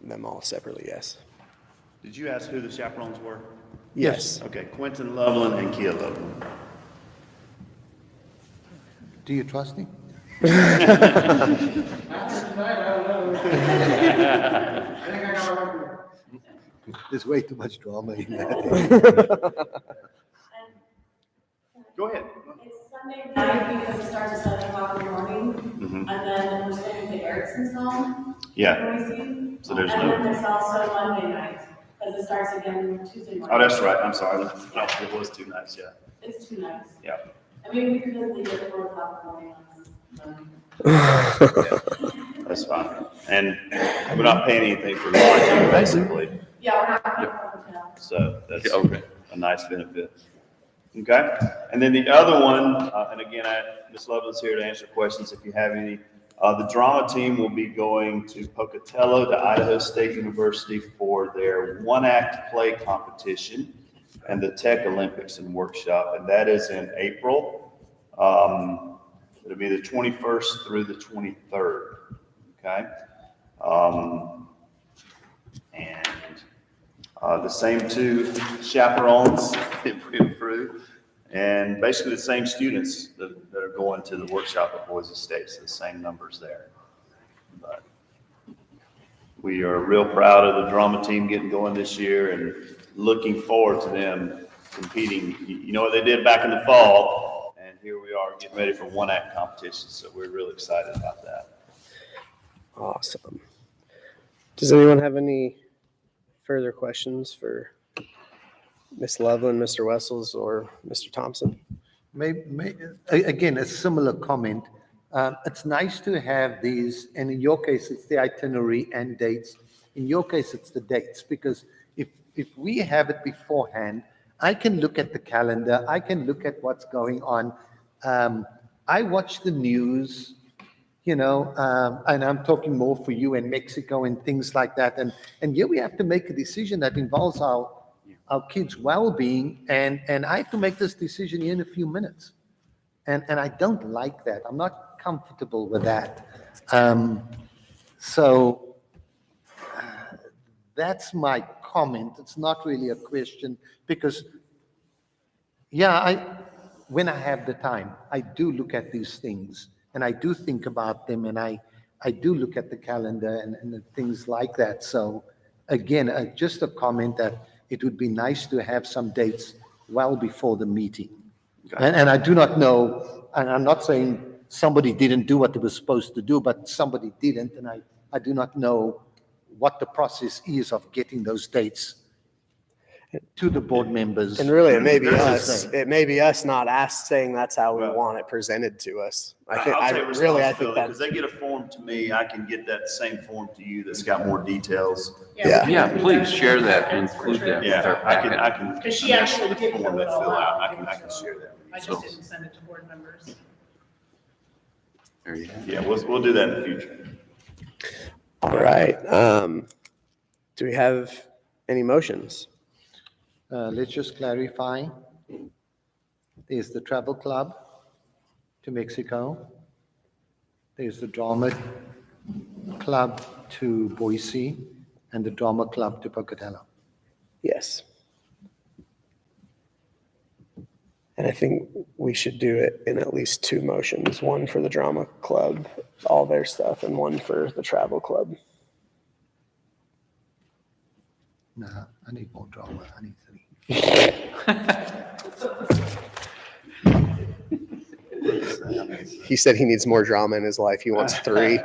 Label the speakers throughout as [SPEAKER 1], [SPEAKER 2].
[SPEAKER 1] them all separately, yes.
[SPEAKER 2] Did you ask who the chaperones were?
[SPEAKER 1] Yes.
[SPEAKER 2] Okay, Quentin Loveland and Kia Loveland.
[SPEAKER 3] Do you trust me? There's way too much drama in that.
[SPEAKER 2] Go ahead.
[SPEAKER 4] It's Sunday night because it starts at 7 o'clock in the morning, and then we're staying at the Erickson's home.
[SPEAKER 2] Yeah.
[SPEAKER 4] Noisy.
[SPEAKER 2] So there's
[SPEAKER 4] and
[SPEAKER 2] no-
[SPEAKER 4] then there's also Monday night, because it starts again Tuesday morning.
[SPEAKER 2] Oh, that's right. I'm sorry. It was 2 nights, yeah.
[SPEAKER 4] It's 2 nights.
[SPEAKER 2] Yeah.
[SPEAKER 4] I mean, we could leave at 4 o'clock in the morning on Monday.
[SPEAKER 2] That's fine. And we're not paying anything for lodging, basically.
[SPEAKER 4] Yeah, we're not paying for hotel.
[SPEAKER 2] So that's
[SPEAKER 5] Okay.
[SPEAKER 2] a nice benefit. Okay? And then the other one, and again, Ms. Loveland's here to answer questions if you have any. The drama team will be going to Pocatello to Idaho State University for their one-act play competition and the Tech Olympics and workshop, and that is in April. It'll be the 21st through the 23rd, okay? The same 2 chaperones improved, and basically the same students that are going to the workshop at Boise State, so the same numbers there. But we are real proud of the drama team getting going this year and looking forward to them competing. You know what they did back in the fall, and here we are getting ready for one-act competition, so we're really excited about that.
[SPEAKER 1] Awesome. Does anyone have any further questions for Ms. Loveland, Mr. Wessels, or Mr. Thompson?
[SPEAKER 3] Again, a similar comment. It's nice to have these, and in your case, it's the itinerary and dates. In your case, it's the dates, because if we have it beforehand, I can look at the calendar, I can look at what's going on. I watch the news, and I'm talking more for you in Mexico and things like that. And here we have to make a decision that involves our kids' well-being, and I have to make this decision in a few minutes. And I don't like that. I'm not comfortable with that. So that's my comment. It's not really a question, because, when I have the time, I do look at these things, and I do think about them, and I do look at the calendar and things like that. So again, just a comment that it would be nice to have some dates well before the meeting. And I do not know, and I'm not saying somebody didn't do what they were supposed to do, but somebody didn't, and I do not know what the process is of getting those dates to the board members.
[SPEAKER 1] And really, it may be
[SPEAKER 3] There's a
[SPEAKER 1] us.
[SPEAKER 3] thing.
[SPEAKER 1] It may be us not saying that's how we
[SPEAKER 2] Well,
[SPEAKER 1] want it presented to us. I
[SPEAKER 2] I'll
[SPEAKER 1] think
[SPEAKER 2] take
[SPEAKER 1] because
[SPEAKER 2] responsibility, they get a form to me, I can get that same form to you that's got more details.
[SPEAKER 1] Yeah.
[SPEAKER 5] Yeah, please share that and include that with
[SPEAKER 2] Yeah,
[SPEAKER 5] our
[SPEAKER 2] I
[SPEAKER 5] packet.
[SPEAKER 2] can.
[SPEAKER 6] Because she actually did
[SPEAKER 2] Form
[SPEAKER 6] fill
[SPEAKER 2] that
[SPEAKER 6] it all
[SPEAKER 2] fill out,
[SPEAKER 6] out.
[SPEAKER 2] I can share that.
[SPEAKER 6] I just didn't send it to board members.
[SPEAKER 5] There you go.
[SPEAKER 2] Yeah, we'll do that in the future.
[SPEAKER 1] All right. Do we have any motions?
[SPEAKER 3] Let's just clarify. There's the travel club to Mexico. There's the drama club to Boise, and the drama club to Pocatello.
[SPEAKER 1] Yes. And I think we should do it in at least 2 motions, one for the drama club, all their stuff, and one for the travel club.
[SPEAKER 3] Nah, I need more drama. I need 3.
[SPEAKER 1] He said he needs more drama in his life. He wants 3.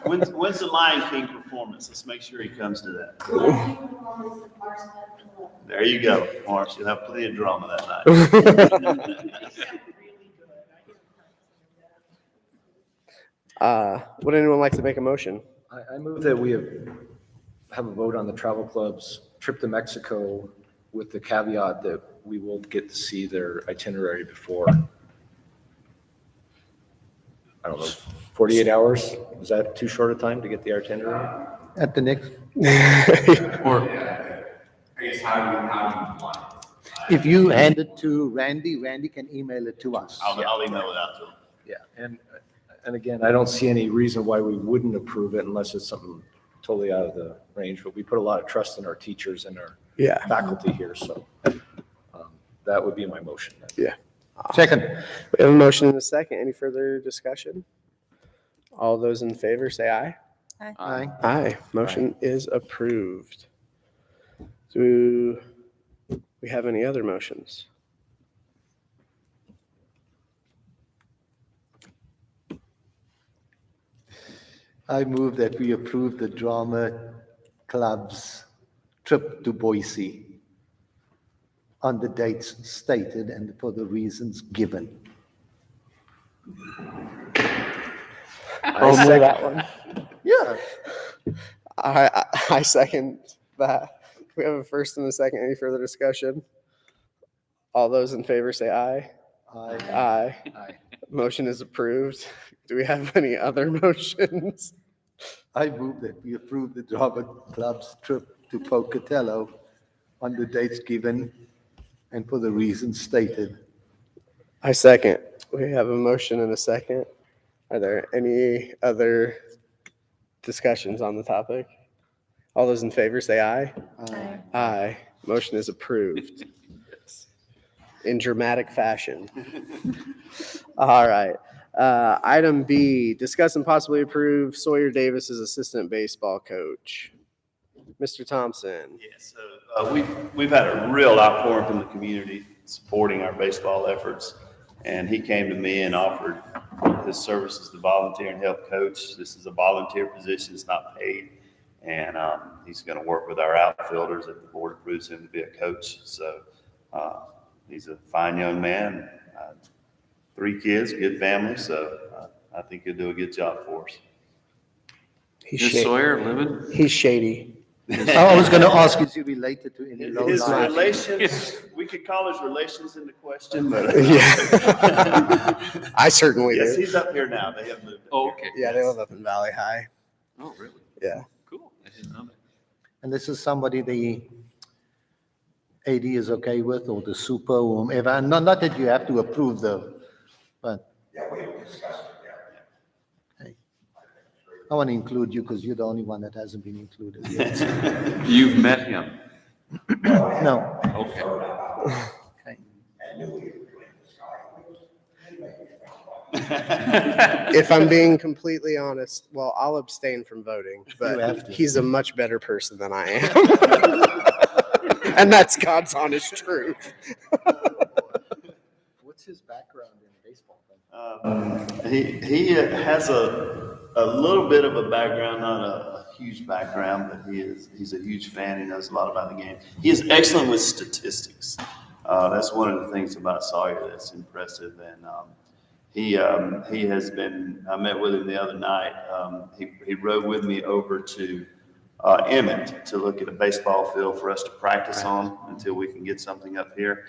[SPEAKER 2] When's the Lion King performance? Let's make sure he comes to that. There you go, Marsh. You'll have plenty of drama that night.
[SPEAKER 1] Would anyone like to make a motion?
[SPEAKER 7] I move that we have a vote on the travel club's trip to Mexico with the caveat that we will get to see their itinerary before, I don't know, 48 hours? Was that too short a time to get the itinerary?
[SPEAKER 3] At the next,
[SPEAKER 5] Or,
[SPEAKER 8] I guess how do you want it?
[SPEAKER 3] if you hand it to Randy, Randy can email it to us.
[SPEAKER 2] I'll email it out to him.
[SPEAKER 7] Yeah, and again, I don't see any reason why we wouldn't approve it unless it's something totally out of the range, but we put a lot of trust in our teachers and our
[SPEAKER 1] Yeah.
[SPEAKER 7] faculty here, so that would be my motion.
[SPEAKER 1] Yeah.
[SPEAKER 3] Second.
[SPEAKER 1] We have a motion and a second. Any further discussion? All those in favor say aye.
[SPEAKER 3] Aye.
[SPEAKER 1] Aye. Motion is approved. Do we have any other motions?
[SPEAKER 3] I move that we approve the drama club's trip to Boise on the dates stated and for the reasons given.
[SPEAKER 1] I'll move that one.
[SPEAKER 3] Yeah.
[SPEAKER 1] I second that. We have a first and a second. Any further discussion? All those in favor say aye.
[SPEAKER 3] Aye.
[SPEAKER 1] Aye.
[SPEAKER 7] Aye.
[SPEAKER 1] Motion is approved. Do we have any other motions?
[SPEAKER 3] I move that we approve the drama club's trip to Pocatello on the dates given and for the reasons stated.
[SPEAKER 1] I second. We have a motion and a second. Are there any other discussions on the topic? All those in favor say aye.
[SPEAKER 3] Aye.
[SPEAKER 1] Aye. Motion is approved. In dramatic fashion. All right. Item B, discuss and possibly approve Sawyer Davis as assistant baseball coach. Mr. Thompson.
[SPEAKER 2] Yeah, so we've had a real outpouring from the community supporting our baseball efforts. And he came to me and offered his services to volunteer and help coach. This is a volunteer position, it's not paid. And he's going to work with our outfielders if the board approves him to be a coach. So he's a fine young man, 3 kids, good family. So I think he'll do a good job for us.
[SPEAKER 5] Is Sawyer living?
[SPEAKER 1] He's shady.
[SPEAKER 3] I was going to ask, is he related to any low
[SPEAKER 2] His
[SPEAKER 3] life?
[SPEAKER 2] relations, we could call his relations into question, but
[SPEAKER 1] Yeah. I certainly
[SPEAKER 2] yes,
[SPEAKER 1] do.
[SPEAKER 2] he's up here now. They have moved.
[SPEAKER 5] Oh,
[SPEAKER 2] up here.
[SPEAKER 5] okay.
[SPEAKER 1] Yeah, they live up in Valley High.
[SPEAKER 5] Oh, really?
[SPEAKER 1] Yeah.
[SPEAKER 5] Cool. I didn't know that.
[SPEAKER 3] And this is somebody the AD is okay with, or the super, or whomever, and not that you have to approve but. Yeah, we discussed it, yeah. I want to include you because you're the only one that hasn't been included yet.
[SPEAKER 5] You've met him.
[SPEAKER 3] No.
[SPEAKER 5] Okay.
[SPEAKER 3] Okay.
[SPEAKER 1] If I'm being completely honest, well, I'll abstain from voting,
[SPEAKER 3] You
[SPEAKER 1] but
[SPEAKER 3] have to.
[SPEAKER 1] he's a much better person than I am. And that's God's honest truth.
[SPEAKER 7] What's his background in baseball?
[SPEAKER 2] He has a little bit of a background, not a huge background, but he's a huge fan. He knows a lot about the game. He is excellent with statistics. That's one of the things about Sawyer that's impressive. And he has been. I met with him the other night. He rode with me over to Emmett to look at a baseball field for us to practice on until we can get something up here.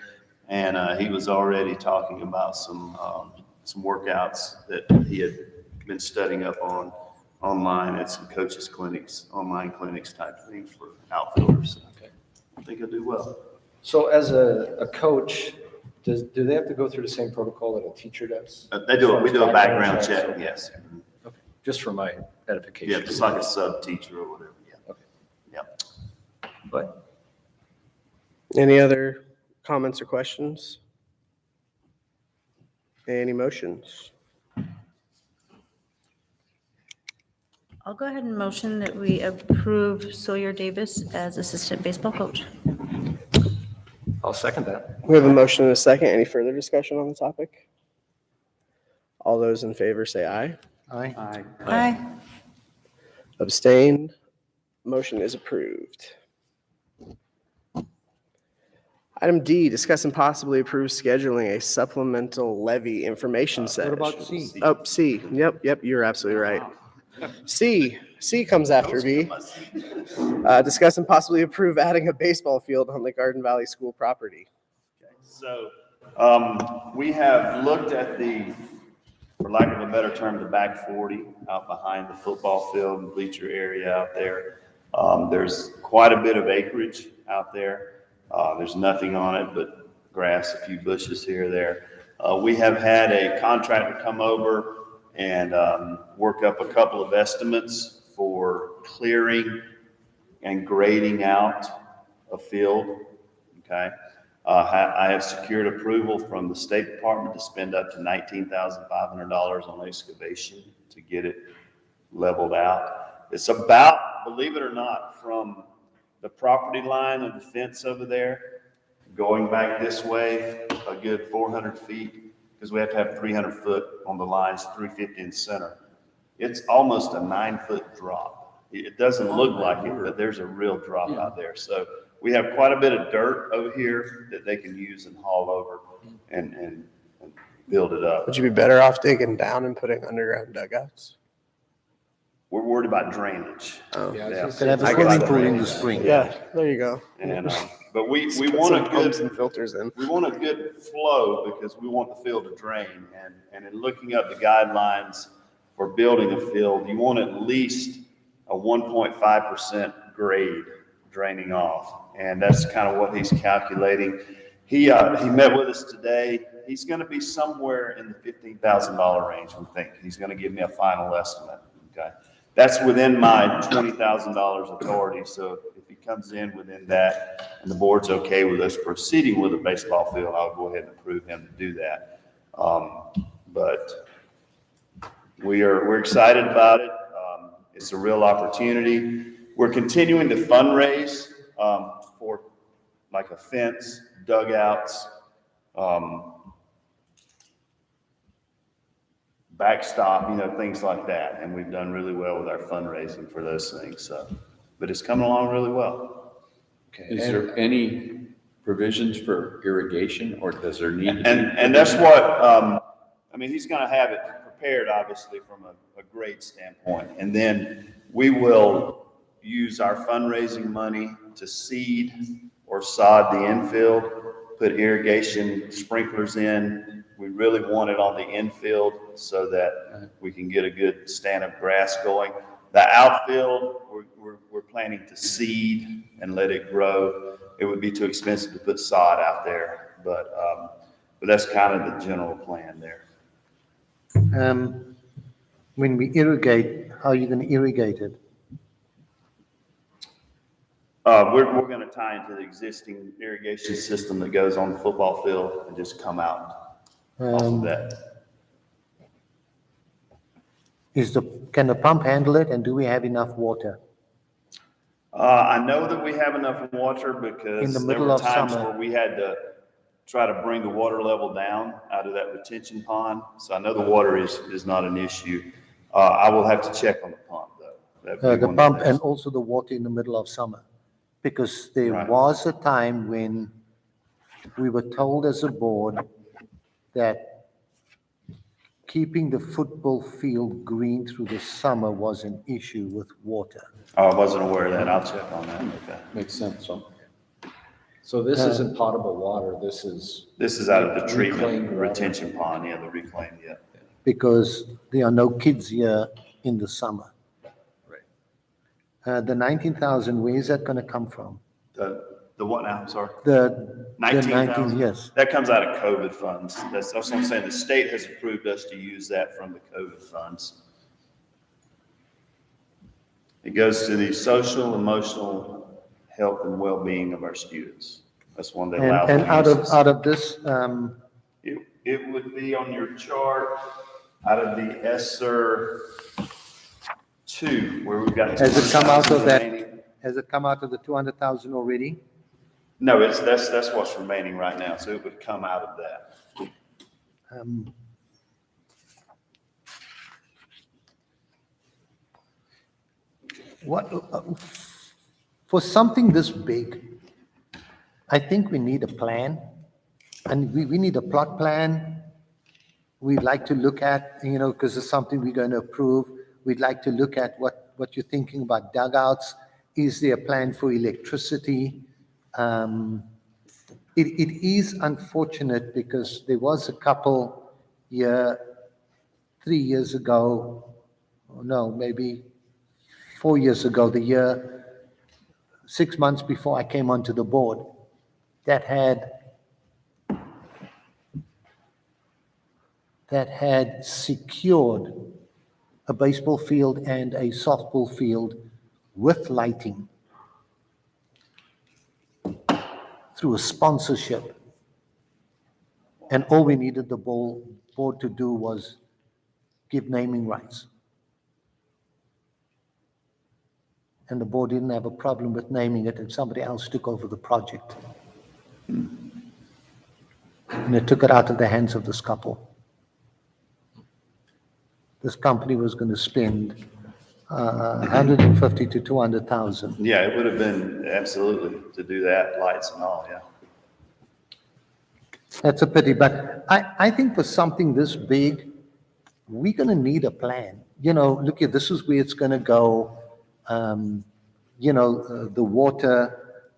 [SPEAKER 2] And he was already talking about some workouts that he had been studying up online at some coaches clinics, online clinics type things for outfielders.
[SPEAKER 7] Okay.
[SPEAKER 2] I think he'll do well.
[SPEAKER 7] So as a coach, do they have to go through the same protocol that a teacher does?
[SPEAKER 2] We do a background check,
[SPEAKER 7] Okay.
[SPEAKER 2] yes.
[SPEAKER 7] Okay, just for my edification.
[SPEAKER 2] Yeah, just like a sub teacher or whatever, yeah.
[SPEAKER 7] Okay.
[SPEAKER 2] Yep.
[SPEAKER 7] But
[SPEAKER 1] Any other comments or questions? Any motions?
[SPEAKER 9] I'll go ahead and motion that we approve Sawyer Davis as assistant baseball coach.
[SPEAKER 7] I'll second that.
[SPEAKER 1] We have a motion and a second. Any further discussion on the topic? All those in favor say aye.
[SPEAKER 3] Aye.
[SPEAKER 9] Aye.
[SPEAKER 1] Abstain. Motion is approved. Item D, discuss and possibly approve scheduling a supplemental levy information session.
[SPEAKER 3] What about C?
[SPEAKER 1] Oh, C. Yep, you're absolutely right. C comes after B. Discuss and possibly approve adding a baseball field on the Garden Valley School property.
[SPEAKER 2] So we have looked at for lack of a better term, the back 40 out behind the football field and bleacher area out there. There's quite a bit of acreage out there. There's nothing on it but grass, a few bushes here or there. We have had a contractor come over and work up a couple of estimates for clearing and grading out a field, okay? I have secured approval from the State Department to spend up to $19,500 on excavation to get it leveled out. It's about, believe it or not, from the property line of the fence over there, going back this way, a good 400 feet, because we have to have 300 foot on the lines, 350 in center. It's almost a 9-foot drop. It doesn't look like it, but there's a real drop out there. So we have quite a bit of dirt over here that they can use and haul over and build it up.
[SPEAKER 1] Would you be better off digging down and putting underground dugouts?
[SPEAKER 2] We're worried about drainage.
[SPEAKER 1] Oh,
[SPEAKER 3] You could have a
[SPEAKER 1] I
[SPEAKER 3] swimming
[SPEAKER 1] guess
[SPEAKER 3] pool
[SPEAKER 1] that
[SPEAKER 3] in the
[SPEAKER 1] makes
[SPEAKER 3] spring.
[SPEAKER 1] yeah, there you go.
[SPEAKER 2] And, but we
[SPEAKER 1] Put
[SPEAKER 2] want
[SPEAKER 1] some
[SPEAKER 2] a
[SPEAKER 1] pumps
[SPEAKER 2] good,
[SPEAKER 1] and filters in.
[SPEAKER 2] we want a good flow because we want the field to drain. And in looking up the guidelines for building a field, you want at least a 1.5% grade draining off. And that's kind of what he's calculating. He met with us today. He's going to be somewhere in the $15,000 range, we think. He's going to give me a final estimate, okay? That's within my $20,000 authority. So if he comes in within that and the board's okay with us proceeding with a baseball field, I'll go ahead and approve him to do that. But we're excited about it. It's a real opportunity. We're continuing to fundraise for like a fence, dugouts, backstop, things like that. And we've done really well with our fundraising for those things. So, but it's coming along really well.
[SPEAKER 5] Okay. Is there any provisions for irrigation, or does there need to be?
[SPEAKER 2] And that's what, he's going to have it prepared, obviously, from a grade standpoint. And then we will use our fundraising money to seed or sod the infield, put irrigation sprinklers in. We really want it on the infield so that we can get a good stand of grass going. The outfield, we're planning to seed and let it grow. It would be too expensive to put sod out there, but that's kind of the general plan there.
[SPEAKER 3] When we irrigate, how are you going to irrigate it?
[SPEAKER 2] We're going to tie into the existing irrigation system that goes on the football field and just come out off of that.
[SPEAKER 3] Can the pump handle it, and do we have enough water?
[SPEAKER 2] I know that we have enough water because
[SPEAKER 3] In the
[SPEAKER 2] there
[SPEAKER 3] middle
[SPEAKER 2] were
[SPEAKER 3] of
[SPEAKER 2] times
[SPEAKER 3] summer.
[SPEAKER 2] where we had to try to bring the water level down out of that retention pond. So I know the water is not an issue. I will have to check on the pump though. That'd be
[SPEAKER 3] The
[SPEAKER 2] one of
[SPEAKER 3] pump
[SPEAKER 2] things.
[SPEAKER 3] and also the water in the middle of summer. Because there
[SPEAKER 2] Right.
[SPEAKER 3] was a time when we were told as a board that keeping the football field green through the summer was an issue with water.
[SPEAKER 2] Oh, I wasn't aware of that. I'll check on that. Okay.
[SPEAKER 5] Makes sense, so.
[SPEAKER 7] So this isn't potable water, this is,
[SPEAKER 2] This is out of the
[SPEAKER 7] Reclaimed
[SPEAKER 2] treatment
[SPEAKER 7] water.
[SPEAKER 2] retention pond. Yeah, the reclaimed, yeah.
[SPEAKER 3] Because there are no kids here in the summer.
[SPEAKER 5] Right.
[SPEAKER 3] The 19,000, where is that going to come from?
[SPEAKER 2] The what now? I'm sorry.
[SPEAKER 3] The
[SPEAKER 2] 19,000?
[SPEAKER 3] yes.
[SPEAKER 2] That comes out of COVID funds. That's what I'm saying. The state has approved us to use that from the COVID funds. It goes to the social, emotional health and well-being of our students. That's one they allow.
[SPEAKER 3] And
[SPEAKER 2] for
[SPEAKER 3] out
[SPEAKER 2] uses.
[SPEAKER 3] of this,
[SPEAKER 2] It would be on your chart out of the ESSER 2, where we've got.
[SPEAKER 3] has it come out of
[SPEAKER 2] 200,000
[SPEAKER 3] that?
[SPEAKER 2] remaining.
[SPEAKER 3] Has it come out of the 200,000 already?
[SPEAKER 2] No, that's what's remaining right now, so it would come out of that.
[SPEAKER 3] For something this big, I think we need a plan, and we need a plot plan. We'd like to look at, because it's something we're going to approve. We'd like to look at what you're thinking about dugouts. Is there a plan for electricity? It is unfortunate because there was a couple here 3 years ago, or no, maybe 4 years ago, 6 months before I came onto the board, that had secured a baseball field and a softball field with lighting through a sponsorship. And all we needed the board to do was give naming rights. And the board didn't have a problem with naming it, and somebody else took over the project. And it took it out of the hands of this couple. This company was going to spend 150 to 200,000.
[SPEAKER 2] Yeah, it would have been absolutely to do that, lights and all, yeah.
[SPEAKER 3] That's a pity, but I think for something this big, we're going to need a plan. You know, look here, this is where it's going to go. You know, the water,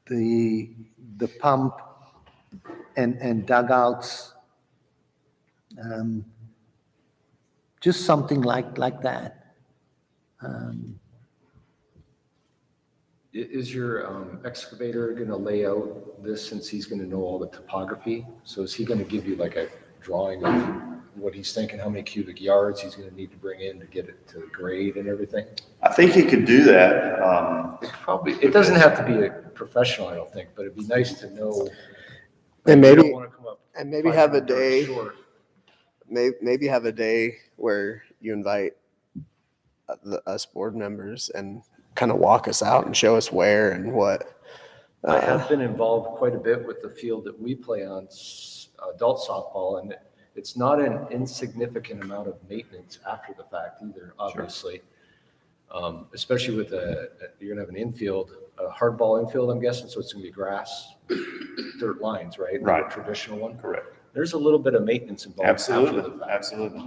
[SPEAKER 3] the pump, and dugouts. Just something like that.
[SPEAKER 7] Is your excavator going to lay out this since he's going to know all the topography? So is he going to give you like a drawing of what he's thinking, how many cubic yards he's going to need to bring in to get it to grade and everything?
[SPEAKER 2] I think he could do that.
[SPEAKER 7] Probably, it doesn't have to be a professional, I don't think, but it'd be nice to know.
[SPEAKER 1] And
[SPEAKER 7] You don't
[SPEAKER 1] maybe,
[SPEAKER 7] wanna come up
[SPEAKER 1] and maybe have a
[SPEAKER 7] 500 yards
[SPEAKER 1] day,
[SPEAKER 7] short.
[SPEAKER 1] maybe have a day where you invite us board members and kind of walk us out and show us where and what.
[SPEAKER 7] I have been involved quite a bit with the field that we play on, adult softball, and it's not an insignificant amount of maintenance after the fact either, obviously. Especially with you're gonna have an infield, a hardball infield, I'm guessing, so it's gonna be grass, dirt lines, right? Not
[SPEAKER 2] Right.
[SPEAKER 7] a traditional one.
[SPEAKER 2] Correct.
[SPEAKER 7] There's a little bit of maintenance involved after
[SPEAKER 2] Absolutely,
[SPEAKER 7] the fact.
[SPEAKER 2] absolutely.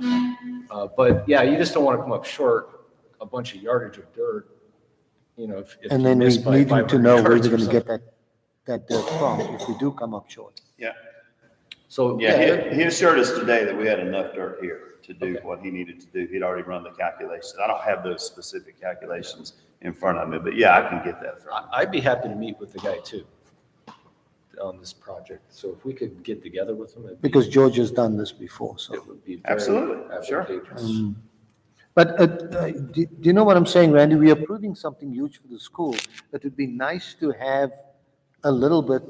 [SPEAKER 7] But yeah, you just don't want to come up short a bunch of yardage of dirt, you know, if
[SPEAKER 3] And
[SPEAKER 7] you
[SPEAKER 3] then we
[SPEAKER 7] miss by
[SPEAKER 3] need to
[SPEAKER 7] 500
[SPEAKER 3] know where we're
[SPEAKER 7] yards or
[SPEAKER 3] going to get
[SPEAKER 7] something.
[SPEAKER 3] that dirt from if we do come up short.
[SPEAKER 2] Yeah.
[SPEAKER 7] So,
[SPEAKER 2] Yeah, he assured us today that we had enough dirt here to do
[SPEAKER 7] Okay.
[SPEAKER 2] what he needed to do. He'd already run the calculations. I don't have those specific calculations in front of me, but yeah, I can get that from him.
[SPEAKER 7] I'd be happy to meet with the guy too on this project. So if we could get together with him,
[SPEAKER 3] Because George has done this before, so.
[SPEAKER 7] it would be very
[SPEAKER 2] Absolutely, sure.
[SPEAKER 7] advantageous.
[SPEAKER 3] But do you know what I'm saying, Randy? We're approving something huge for the school. It would be nice to have a little bit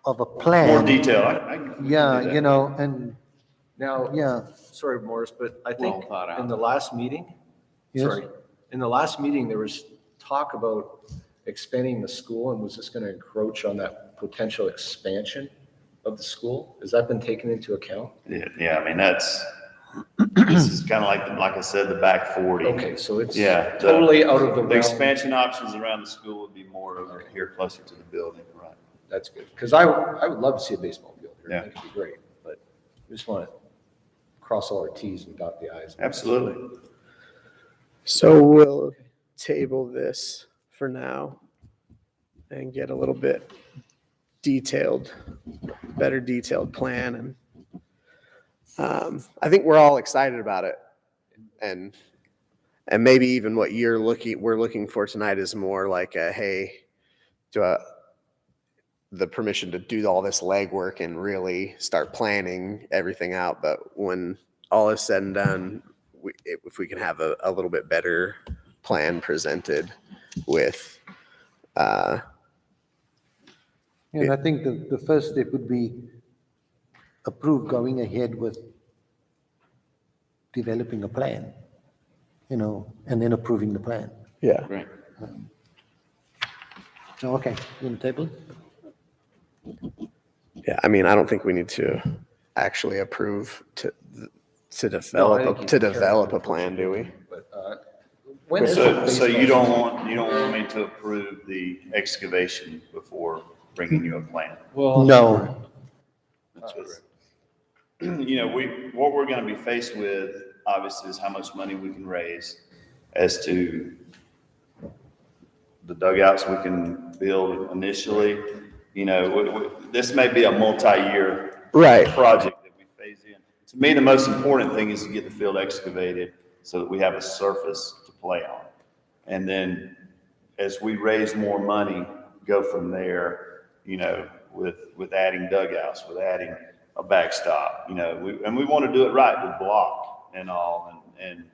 [SPEAKER 3] of a plan.
[SPEAKER 2] More detail. I can do
[SPEAKER 3] Yeah,
[SPEAKER 2] that.
[SPEAKER 3] you know, and,
[SPEAKER 7] Now,
[SPEAKER 3] yeah,
[SPEAKER 7] sorry, Morris, but I think
[SPEAKER 5] Well thought out.
[SPEAKER 7] in the last meeting,
[SPEAKER 3] Yes.
[SPEAKER 7] sorry, in the last meeting, there was talk about expanding the school, and was this going to encroach on that potential expansion of the school? Has that been taken into account?
[SPEAKER 2] Yeah, I mean, this is kind of like I said, the back 40.
[SPEAKER 7] Okay, so it's
[SPEAKER 2] Yeah,
[SPEAKER 7] totally out of the
[SPEAKER 2] The
[SPEAKER 7] realm.
[SPEAKER 2] expansion options around the school would be more over here closer to the building, right?
[SPEAKER 7] That's good, because I would love to see a baseball field here. I think it'd be great, but we just want to cross all our Ts and dot the Is.
[SPEAKER 2] Absolutely.
[SPEAKER 1] So we'll table this for now and get a little bit better detailed plan. And I think we're all excited about it. And maybe even what we're looking for tonight is more like hey, the permission to do all this legwork and really start planning everything out. But when all is said and done, if we can have a little bit better plan presented with,
[SPEAKER 3] and I think the first step would be approve going ahead with developing a plan, you know, and then approving the plan.
[SPEAKER 1] yeah.
[SPEAKER 5] Right.
[SPEAKER 3] So, okay, you want to table it?
[SPEAKER 1] Yeah, I mean, I don't think we need to actually approve to
[SPEAKER 7] No, I
[SPEAKER 1] develop
[SPEAKER 7] think you
[SPEAKER 1] to
[SPEAKER 7] can
[SPEAKER 1] develop
[SPEAKER 7] carry
[SPEAKER 1] a plan, do we?
[SPEAKER 7] But when is the
[SPEAKER 2] So you
[SPEAKER 7] baseball-
[SPEAKER 2] don't want me to approve the excavation before bringing you a plan?
[SPEAKER 7] Well,
[SPEAKER 3] No,
[SPEAKER 5] That's correct.
[SPEAKER 2] You know, what we're gonna be faced with, obviously, is how much money we can raise as to the dugouts we can build initially. You know, this may be a multi-year
[SPEAKER 1] Right.
[SPEAKER 2] project that we phase in. To me, the most important thing is to get the field excavated so that we have a surface to play on. And then as we raise more money, go from there, you know, with adding dugouts, with adding a backstop, you know, and we want to do it right with block and all. And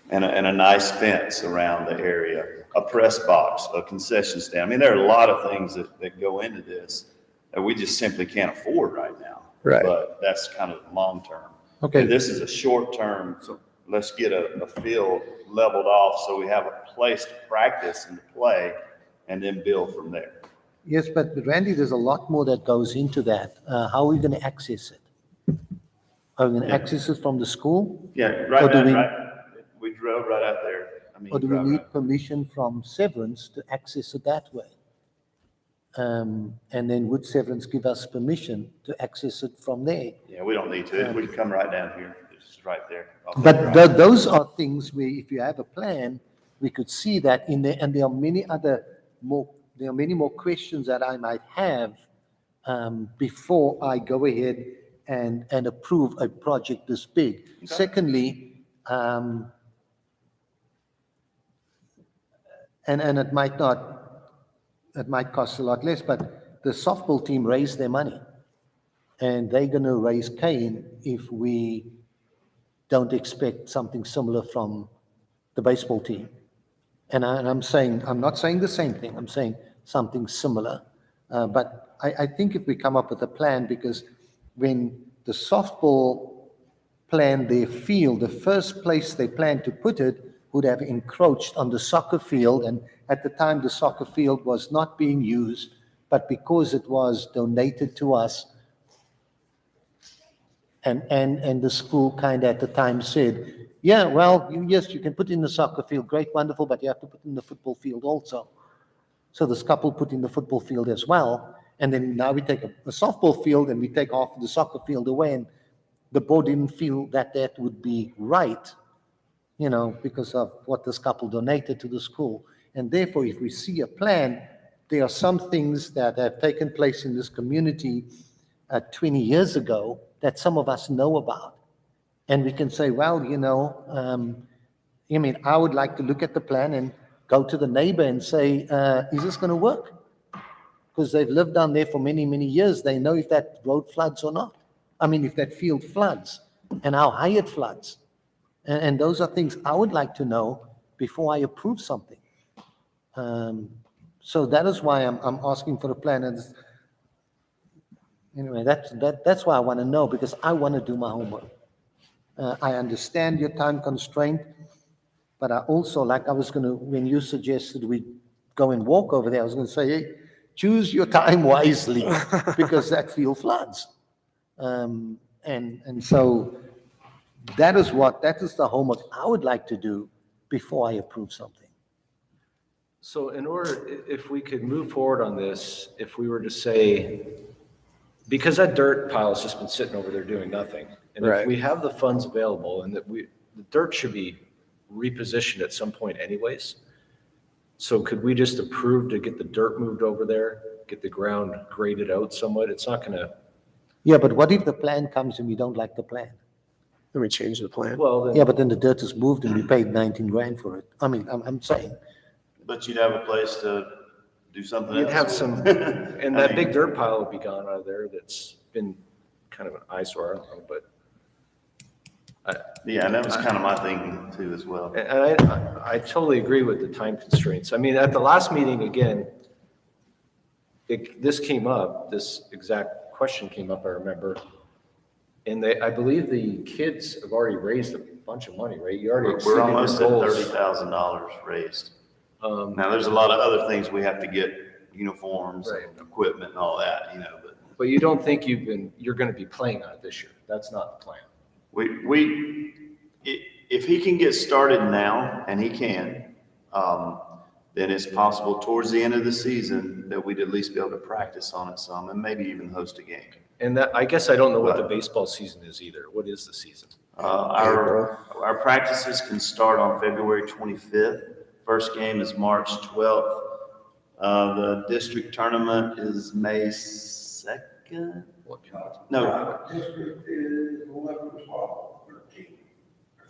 [SPEAKER 2] and a nice fence around the area, a press box, a concession stand. I mean, there are a lot of things that go into this that we just simply can't afford right now.
[SPEAKER 1] Right.
[SPEAKER 2] But that's kind of long-term.
[SPEAKER 3] Okay.
[SPEAKER 2] And this is a short-term, so let's get a field leveled off so we have a place to practice and to play, and then build from there.
[SPEAKER 3] Yes, but Randy, there's a lot more that goes into that. How are we going to access it? Are we going to
[SPEAKER 2] Yeah.
[SPEAKER 3] access it from the school?
[SPEAKER 2] Yeah,
[SPEAKER 3] Or do we-
[SPEAKER 2] we drove right out there. I mean,
[SPEAKER 3] Or do we
[SPEAKER 2] drive
[SPEAKER 3] need
[SPEAKER 2] right-
[SPEAKER 3] permission from Severance to access it that way? And then would Severance give us permission to access it from there?
[SPEAKER 2] Yeah, we don't need to. We can come right down here. It's right there.
[SPEAKER 3] But those are things where if you have a plan, we could see that in there, and there are many more questions that I might have before I go ahead and approve a project this big. Secondly, and it might cost a lot less, but the softball team raised their money. And they're going to raise Cain if we don't expect something similar from the baseball team. And I'm not saying the same thing, I'm saying something similar. But I think if we come up with a plan, because when the softball planned their field, the first place they planned to put it would have encroached on the soccer field. And at the time, the soccer field was not being used, but because it was donated to us, and the school kind of at the time said, yeah, well, yes, you can put in the soccer field, great, wonderful, but you have to put in the football field also. So this couple put in the football field as well. And then now we take a softball field and we take off the soccer field away. And the board didn't feel that would be right, because of what this couple donated to the school. And therefore, if we see a plan, there are some things that have taken place in this community 20 years ago that some of us know about. And we can say, well, I would like to look at the plan and go to the neighbor and say, is this going to work? Because they've lived down there for many, many years. They know if that road floods or not. I mean, if that field floods and how high it floods. And those are things I would like to know before I approve something. So that is why I'm asking for a plan. And anyway, that's why I want to know, because I want to do my homework. I understand your time constraint, but I also, when you suggested we go and walk over there, I was going to say, hey, choose your time wisely, because that field floods. And so that is the homework I would like to do before I approve something.
[SPEAKER 7] So if we could move forward on this, if we were to say, because that dirt pile has just been sitting over there doing nothing. And
[SPEAKER 1] Right.
[SPEAKER 7] if we have the funds available and that the dirt should be repositioned at some point anyways. So could we just approve to get the dirt moved over there, get the ground graded out somewhat? It's not gonna,
[SPEAKER 3] Yeah, but what if the plan comes and we don't like the plan?
[SPEAKER 1] Then we change the plan.
[SPEAKER 7] well, then.
[SPEAKER 3] Yeah, but then the dirt is moved and we paid 19 grand for it. I mean, I'm saying,
[SPEAKER 2] But you'd have a place to do something else.
[SPEAKER 7] You'd have some, and
[SPEAKER 2] I
[SPEAKER 7] that
[SPEAKER 2] mean-
[SPEAKER 7] big dirt pile would be gone out of there that's been kind of an eyesore, I don't know, but.
[SPEAKER 2] Yeah, and that was kind of my thinking too as well.
[SPEAKER 7] And I totally agree with the time constraints. I mean, at the last meeting, again, this came up, this exact question came up, I remember. And I believe the kids have already raised a bunch of money, right? You already
[SPEAKER 2] We're
[SPEAKER 7] exceeded your
[SPEAKER 2] almost at
[SPEAKER 7] goals.
[SPEAKER 2] $30,000 raised. Now, there's a lot of other things we have to get, uniforms and equipment and all that, but
[SPEAKER 7] But you don't think you're gonna be playing on it this year? That's not the plan.
[SPEAKER 2] if he can get started now, and he can, then it's possible towards the end of the season that we'd at least be able to practice on it some and maybe even host a game.
[SPEAKER 7] And that, I guess I don't know what the baseball season is either. What is the season?
[SPEAKER 2] Our practices can start on February 25th. First game is March 12th. The district tournament is May 2nd? No,
[SPEAKER 8] District is 11, 12, 13.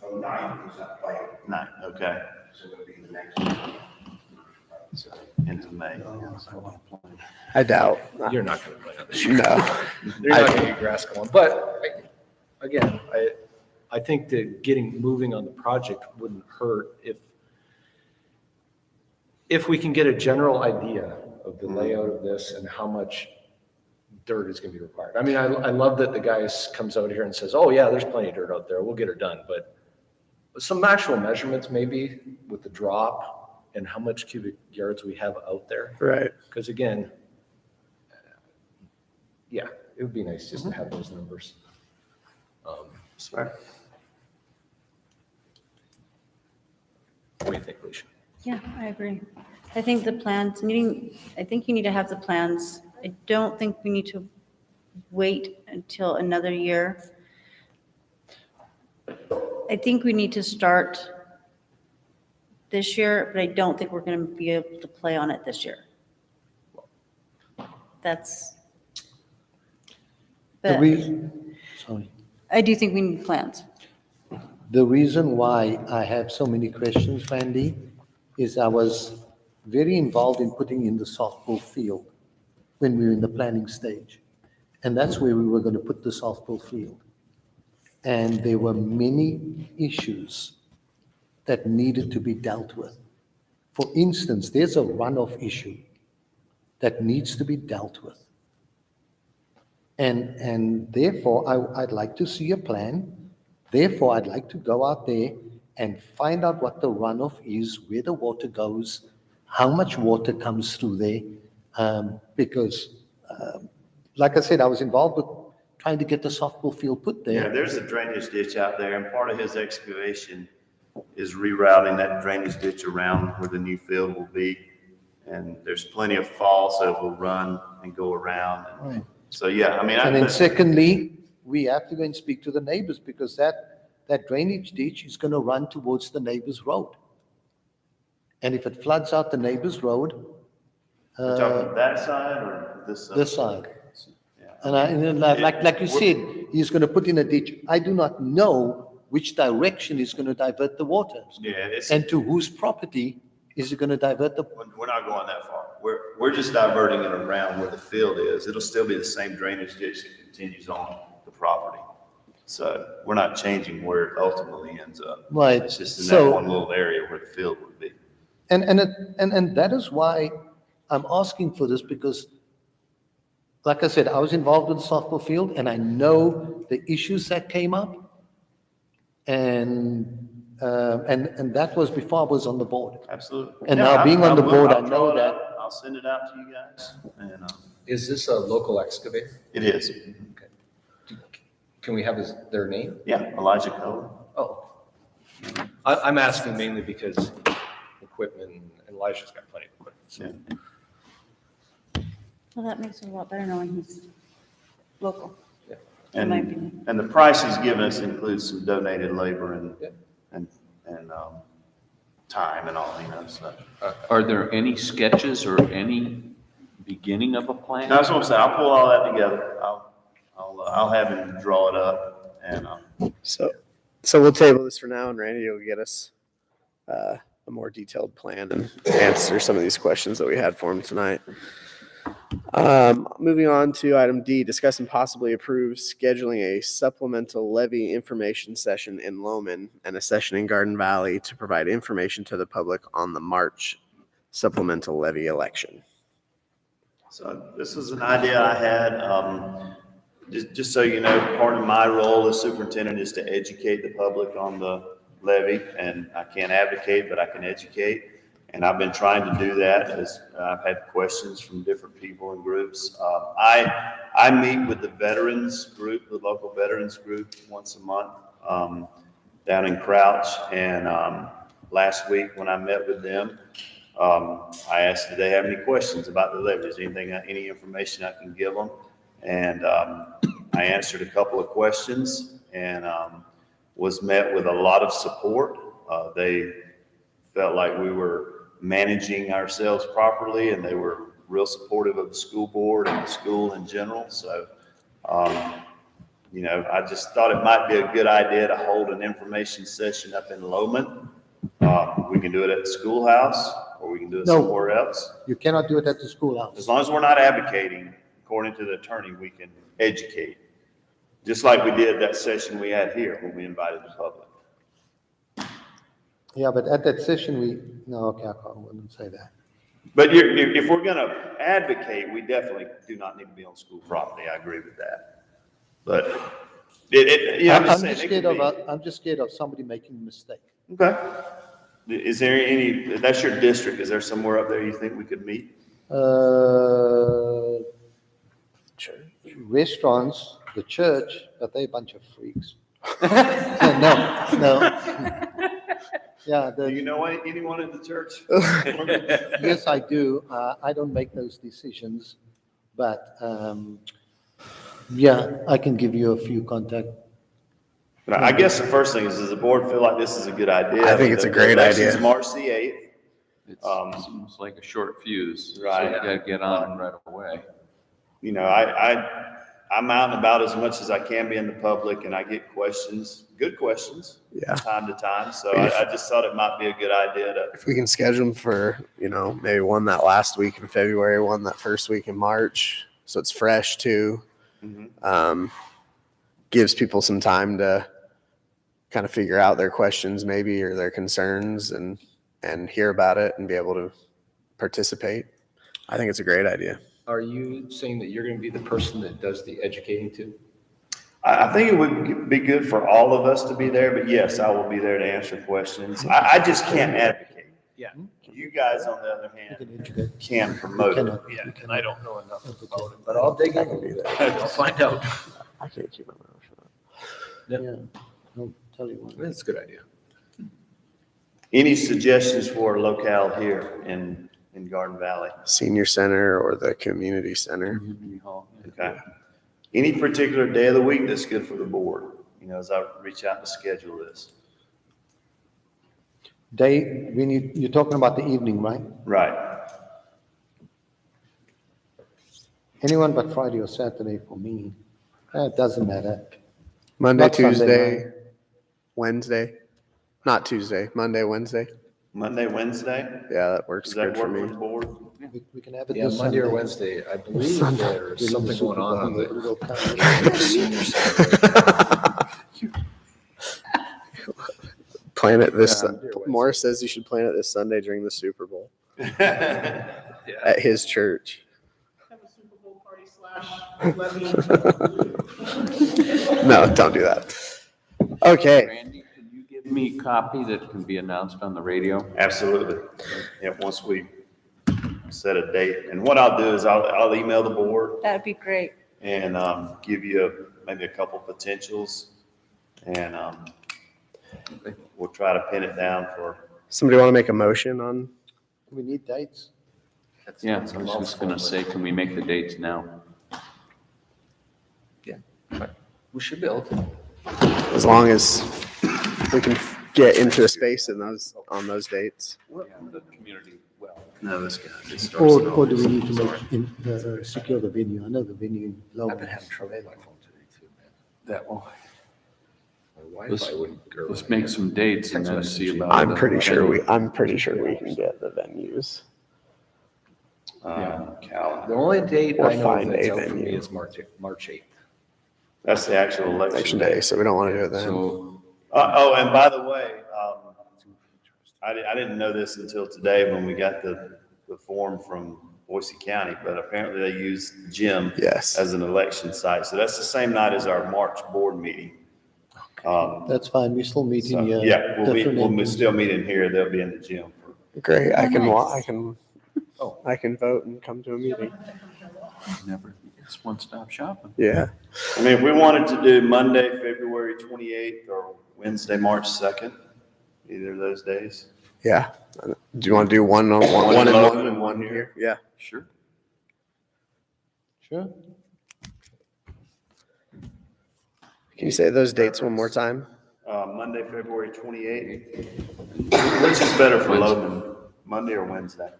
[SPEAKER 8] So 9 is not playing,
[SPEAKER 2] 9, okay.
[SPEAKER 8] so it'll be the next one.
[SPEAKER 2] So, into May.
[SPEAKER 1] I doubt.
[SPEAKER 7] You're not gonna play on this year.
[SPEAKER 1] No.
[SPEAKER 7] They're not gonna get grass going, but again, I think that getting moving on the project wouldn't hurt if we can get a general idea of the layout of this and how much dirt is going to be required. I mean, I love that the guy comes out here and says, oh yeah, there's plenty of dirt out there. We'll get her done. But some actual measurements maybe with the drop and how much cubic yards we have out there.
[SPEAKER 1] Right.
[SPEAKER 7] Because again, yeah, it would be nice just to have those numbers.
[SPEAKER 2] Sorry.
[SPEAKER 7] What do you think, Alicia?
[SPEAKER 9] Yeah, I agree. I think the plans, I think you need to have the plans. I don't think we need to wait until another year. I think we need to start this year, but I don't think we're going to be able to play on it this year. That's,
[SPEAKER 3] The
[SPEAKER 9] but
[SPEAKER 3] reason, sorry.
[SPEAKER 9] I do think we need plans.
[SPEAKER 3] The reason why I have so many questions, Randy, is I was very involved in putting in the softball field when we were in the planning stage. And that's where we were going to put the softball field. And there were many issues that needed to be dealt with. For instance, there's a runoff issue that needs to be dealt with. And therefore, I'd like to see a plan. Therefore, I'd like to go out there and find out what the runoff is, where the water goes, how much water comes through there. Because, like I said, I was involved with trying to get the softball field put there.
[SPEAKER 2] Yeah, there's a drainage ditch out there, and part of his excavation is rerouting that drainage ditch around where the new field will be. And there's plenty of fall, so it will run and go around.
[SPEAKER 3] Right.
[SPEAKER 2] So, yeah, I mean.
[SPEAKER 3] And then secondly, we have to go and speak to the neighbors because that drainage ditch is going to run towards the neighbor's road. And if it floods out the neighbor's road,
[SPEAKER 2] We're talking that side or this side?
[SPEAKER 3] this side.
[SPEAKER 2] Yeah.
[SPEAKER 3] And then like you said, he's going to put in a ditch. I do not know which direction he's going to divert the water.
[SPEAKER 2] Yeah, it's,
[SPEAKER 3] And to whose property is he going to divert the,
[SPEAKER 2] we're not going that far. We're just diverting it around where the field is. It'll still be the same drainage ditch that continues on the property. So we're not changing where it ultimately ends up.
[SPEAKER 3] right?
[SPEAKER 2] It's just in that
[SPEAKER 3] So,
[SPEAKER 2] one little area where the field would be.
[SPEAKER 3] and that is why I'm asking for this because, like I said, I was involved with the softball field and I know the issues that came up. And that was before I was on the board.
[SPEAKER 2] Absolutely.
[SPEAKER 3] And
[SPEAKER 2] Yeah,
[SPEAKER 3] now being on the board, I
[SPEAKER 2] I'll
[SPEAKER 3] know
[SPEAKER 2] draw it
[SPEAKER 3] that.
[SPEAKER 2] up. I'll send it out to you guys. And
[SPEAKER 7] Is this a local excavator?
[SPEAKER 2] it is.
[SPEAKER 7] Can we have their name?
[SPEAKER 2] Yeah, Elijah Cohen.
[SPEAKER 7] Oh. I'm asking mainly because equipment, and Elijah's got plenty of equipment. So.
[SPEAKER 2] Yeah.
[SPEAKER 9] Well, that makes it a lot better knowing he's local.
[SPEAKER 7] Yeah.
[SPEAKER 9] In my opinion.
[SPEAKER 2] And the price he's given us includes some donated labor and time and all, so.
[SPEAKER 5] Are there any sketches or any beginning of a plan?
[SPEAKER 2] That's what I'm saying. I'll pull all that together. I'll have him draw it up and,
[SPEAKER 1] So we'll table this for now, and Randy will get us a more detailed plan and answer some of these questions that we had for him tonight. Moving on to item D, discuss and possibly approve scheduling a supplemental levy information session in Loman and a session in Garden Valley to provide information to the public on the March supplemental levy election.
[SPEAKER 2] so this is an idea I had. Just so you know, part of my role as superintendent is to educate the public on the levy, and I can't advocate, but I can educate. And I've been trying to do that as I've had questions from different people and groups. I meet with the veterans group, the local veterans group, once a month down in Crouch. And last week when I met with them, I asked, do they have any questions about the levies? Any information I can give them? And I answered a couple of questions and was met with a lot of support. They felt like we were managing ourselves properly, and they were real supportive of the school board and the school in general. So, I just thought it might be a good idea to hold an information session up in Loman. We can do it at the schoolhouse, or we can do it
[SPEAKER 3] No.
[SPEAKER 2] somewhere else.
[SPEAKER 3] You cannot do it at the schoolhouse.
[SPEAKER 2] As long as we're not advocating, according to the attorney, we can educate. Just like we did that session we had here when we invited the public.
[SPEAKER 3] Yeah, but at that session, no, okay, I wouldn't say that.
[SPEAKER 2] But if we're gonna advocate, we definitely do not need to be on school property. I agree with that. But yeah, I'm just saying.
[SPEAKER 3] I'm just scared of somebody making a mistake.
[SPEAKER 2] Okay. Is there any, that's your district, is there somewhere up there you think we could meet?
[SPEAKER 3] Restaurants, the church, but they're a bunch of freaks. No. Yeah,
[SPEAKER 2] Do you know anyone in the church?
[SPEAKER 3] yes, I do. I don't make those decisions, but yeah, I can give you a few contacts.
[SPEAKER 2] But I guess the first thing is, does the board feel like this is a good idea?
[SPEAKER 1] I think it's a great idea.
[SPEAKER 2] Election's March the 8th.
[SPEAKER 5] It seems like a short fuse. So
[SPEAKER 2] Right.
[SPEAKER 5] you gotta get on right away.
[SPEAKER 2] You know, I'm out and about as much as I can be in the public, and I get questions, good questions,
[SPEAKER 1] Yeah.
[SPEAKER 2] from time to time. So I just thought it might be a good idea to,
[SPEAKER 1] If we can schedule them for, maybe one that last week in February, one that first week in March, so it's fresh too. Gives people some time to kind of figure out their questions maybe or their concerns and hear about it and be able to participate. I think it's a great idea.
[SPEAKER 7] Are you saying that you're going to be the person that does the educating too?
[SPEAKER 2] I think it would be good for all of us to be there, but yes, I will be there to answer questions. I just can't advocate.
[SPEAKER 7] Yeah.
[SPEAKER 2] You guys, on the other hand, can promote it.
[SPEAKER 7] Yeah, and I don't know enough about it, but I'll dig in. I'll find out.
[SPEAKER 1] I can't keep my mouth shut.
[SPEAKER 3] Yeah, I'll tell you what.
[SPEAKER 7] That's a good idea.
[SPEAKER 2] Any suggestions for a locale here in Garden Valley?
[SPEAKER 1] Senior center or the community center.
[SPEAKER 2] Okay. Any particular day of the week that's good for the board, as I reach out to schedule this?
[SPEAKER 3] You're talking about the evening, right?
[SPEAKER 2] Right.
[SPEAKER 3] Anyone but Friday or Saturday for me. It doesn't matter.
[SPEAKER 1] Monday,
[SPEAKER 3] Not Sunday
[SPEAKER 1] Tuesday, Wednesday. Not Tuesday, Monday, Wednesday.
[SPEAKER 2] Monday, Wednesday?
[SPEAKER 1] Yeah, that works
[SPEAKER 2] Does that
[SPEAKER 1] good for
[SPEAKER 2] work for
[SPEAKER 1] me.
[SPEAKER 2] the board?
[SPEAKER 3] We can have it
[SPEAKER 7] Yeah,
[SPEAKER 3] this
[SPEAKER 7] Monday or
[SPEAKER 3] Sunday.
[SPEAKER 7] Wednesday, I believe
[SPEAKER 1] Sunday.
[SPEAKER 7] there's
[SPEAKER 3] During the
[SPEAKER 7] something
[SPEAKER 3] Super
[SPEAKER 7] going on
[SPEAKER 3] Bowl,
[SPEAKER 7] the
[SPEAKER 3] we'll come.
[SPEAKER 7] senior center.
[SPEAKER 1] Plan it this,
[SPEAKER 7] Yeah, Monday or
[SPEAKER 1] Morris says you should plan it this Sunday during the Super Bowl
[SPEAKER 7] Yeah.
[SPEAKER 1] at his church.
[SPEAKER 6] Have a Super Bowl party / levy.
[SPEAKER 1] No, don't do that. Okay.
[SPEAKER 5] Randy, can you give me a copy that can be announced on the radio?
[SPEAKER 2] Absolutely. Yeah, once we set a date. And what I'll do is I'll email the board
[SPEAKER 9] That would be great.
[SPEAKER 2] and give you maybe a couple potentials. And we'll try to pin it down for,
[SPEAKER 1] Somebody want to make a motion on?
[SPEAKER 3] We need dates.
[SPEAKER 5] Yeah, I was just gonna say, can we make the dates now?
[SPEAKER 7] We should be able to.
[SPEAKER 1] As long as we can get into a space on those dates.
[SPEAKER 5] The community, well.
[SPEAKER 2] no, this guy.
[SPEAKER 3] Or do we need to secure the venue? I know the venue.
[SPEAKER 7] I've been having trouble with my phone today too, man.
[SPEAKER 5] That will.
[SPEAKER 7] My
[SPEAKER 5] Let's-
[SPEAKER 7] Wi-Fi wouldn't.
[SPEAKER 5] Let's make some dates and then see about.
[SPEAKER 1] I'm
[SPEAKER 5] the
[SPEAKER 1] pretty sure
[SPEAKER 5] venue.
[SPEAKER 1] we can get the venues.
[SPEAKER 2] Calendar.
[SPEAKER 7] The only date
[SPEAKER 1] Or
[SPEAKER 7] I know
[SPEAKER 1] find
[SPEAKER 7] that's
[SPEAKER 1] a
[SPEAKER 7] out for me
[SPEAKER 1] venue.
[SPEAKER 7] is March 8th.
[SPEAKER 2] That's the actual
[SPEAKER 1] Election
[SPEAKER 2] election
[SPEAKER 1] day,
[SPEAKER 2] day.
[SPEAKER 1] so we don't want to do it then.
[SPEAKER 5] So,
[SPEAKER 2] And by the way, I didn't know this until today when we got the form from Boise County, but apparently they use the gym
[SPEAKER 1] Yes.
[SPEAKER 2] as an election site. So that's the same night as our March board meeting.
[SPEAKER 3] That's fine. We still meet
[SPEAKER 2] So,
[SPEAKER 3] in here.
[SPEAKER 2] yeah,
[SPEAKER 3] different
[SPEAKER 2] we'll
[SPEAKER 3] entrances.
[SPEAKER 2] still meet in here. They'll be in the gym.
[SPEAKER 1] Great.
[SPEAKER 9] Oh, nice.
[SPEAKER 1] I can vote and come to a meeting.
[SPEAKER 5] never, it's one-stop shopping.
[SPEAKER 1] Yeah.
[SPEAKER 2] I mean, if we wanted to do Monday, February 28th or Wednesday, March 2nd, either of those days.
[SPEAKER 1] Yeah. Do you want to do one and one here? Yeah.
[SPEAKER 5] Sure.
[SPEAKER 3] Sure.
[SPEAKER 1] Can you say those dates one more time?
[SPEAKER 2] Monday, February 28th. Which is better for Logan, Monday or Wednesday?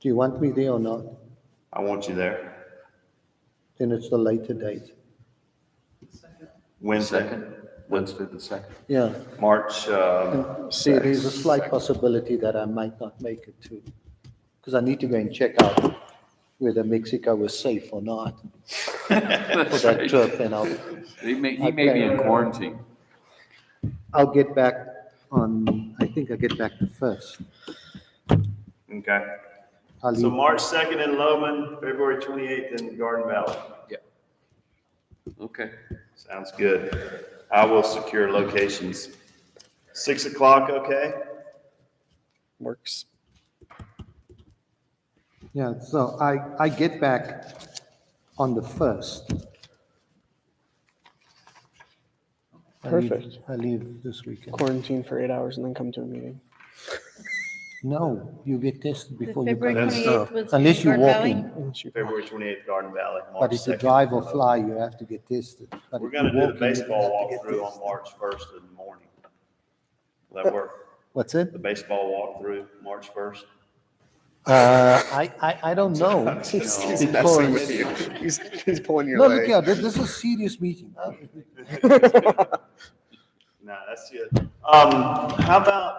[SPEAKER 3] Do you want me there or not?
[SPEAKER 2] I want you there.
[SPEAKER 3] Then it's the later date.
[SPEAKER 2] Wednesday,
[SPEAKER 5] Second, Wednesday the second.
[SPEAKER 3] Yeah.
[SPEAKER 2] March,
[SPEAKER 3] See, there's a slight possibility that I might not make it too. Because I need to go and check out whether Mexico was safe or not. for that trip, and
[SPEAKER 5] He may be in quarantine.
[SPEAKER 3] I'll get back on, I think I get back the 1st.
[SPEAKER 2] Okay.
[SPEAKER 3] I'll
[SPEAKER 2] So
[SPEAKER 3] leave.
[SPEAKER 2] March 2nd in Loman, February 28th in Garden Valley.
[SPEAKER 5] Okay.
[SPEAKER 2] Sounds good. I will secure locations. 6 o'clock, okay?
[SPEAKER 1] Works.
[SPEAKER 3] Yeah, so I get back on the 1st.
[SPEAKER 1] Perfect.
[SPEAKER 3] I leave this weekend.
[SPEAKER 1] Quarantine for 8 hours and then come to a meeting.
[SPEAKER 3] No, you get tested
[SPEAKER 9] The
[SPEAKER 3] before you
[SPEAKER 9] February
[SPEAKER 3] come.
[SPEAKER 2] That's-
[SPEAKER 9] 28th was.
[SPEAKER 3] Unless you
[SPEAKER 9] Garden
[SPEAKER 3] walk
[SPEAKER 9] Valley?
[SPEAKER 3] in.
[SPEAKER 2] February 28th, Garden Valley, March
[SPEAKER 3] But if you
[SPEAKER 2] 2nd.
[SPEAKER 3] drive or fly, you have to get tested. But
[SPEAKER 2] We're
[SPEAKER 3] if you
[SPEAKER 2] gonna do
[SPEAKER 3] walk
[SPEAKER 2] the
[SPEAKER 3] in, you don't
[SPEAKER 2] baseball
[SPEAKER 3] have to get
[SPEAKER 2] walkthrough on
[SPEAKER 3] tested.
[SPEAKER 2] March 1st in the morning. Will that work?
[SPEAKER 3] What's it?
[SPEAKER 2] The baseball walkthrough, March 1st?
[SPEAKER 3] I don't know.
[SPEAKER 1] He's messing with you. He's pulling your
[SPEAKER 3] No,
[SPEAKER 1] leg.
[SPEAKER 3] look here, this is a serious meeting.
[SPEAKER 2] No, that's good. How about,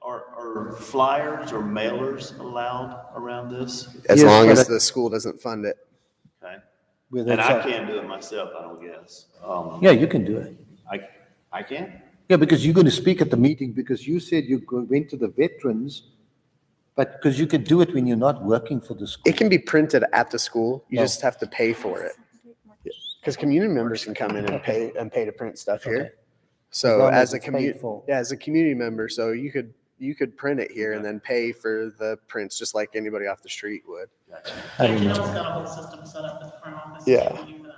[SPEAKER 2] are flyers or mailers allowed around this?
[SPEAKER 1] As
[SPEAKER 3] Yes,
[SPEAKER 1] long
[SPEAKER 3] but
[SPEAKER 1] as
[SPEAKER 3] I-
[SPEAKER 1] the school doesn't fund it.
[SPEAKER 2] Okay.
[SPEAKER 3] With
[SPEAKER 2] And
[SPEAKER 3] it,
[SPEAKER 2] I
[SPEAKER 3] so-
[SPEAKER 2] can't do it myself, I don't guess.
[SPEAKER 3] Yeah, you can do it.
[SPEAKER 2] I can?
[SPEAKER 3] Yeah, because you're going to speak at the meeting, because you said went to the veterans, but because you can do it when you're not working for the school.
[SPEAKER 1] It can be printed at the school. You
[SPEAKER 3] No.
[SPEAKER 1] just have to pay for it. Because community members can come in and pay to print stuff
[SPEAKER 3] Okay.
[SPEAKER 1] here.
[SPEAKER 3] As
[SPEAKER 1] So
[SPEAKER 3] long
[SPEAKER 1] as
[SPEAKER 3] as
[SPEAKER 1] a
[SPEAKER 3] it's paid
[SPEAKER 1] community,
[SPEAKER 3] for.
[SPEAKER 1] yeah, as a community member, so you could print it here and then pay for the prints just like anybody off the street would.
[SPEAKER 3] I don't
[SPEAKER 6] Janelle's
[SPEAKER 3] know.
[SPEAKER 6] got a whole system set up at the front office.
[SPEAKER 1] Yeah.
[SPEAKER 6] to do that.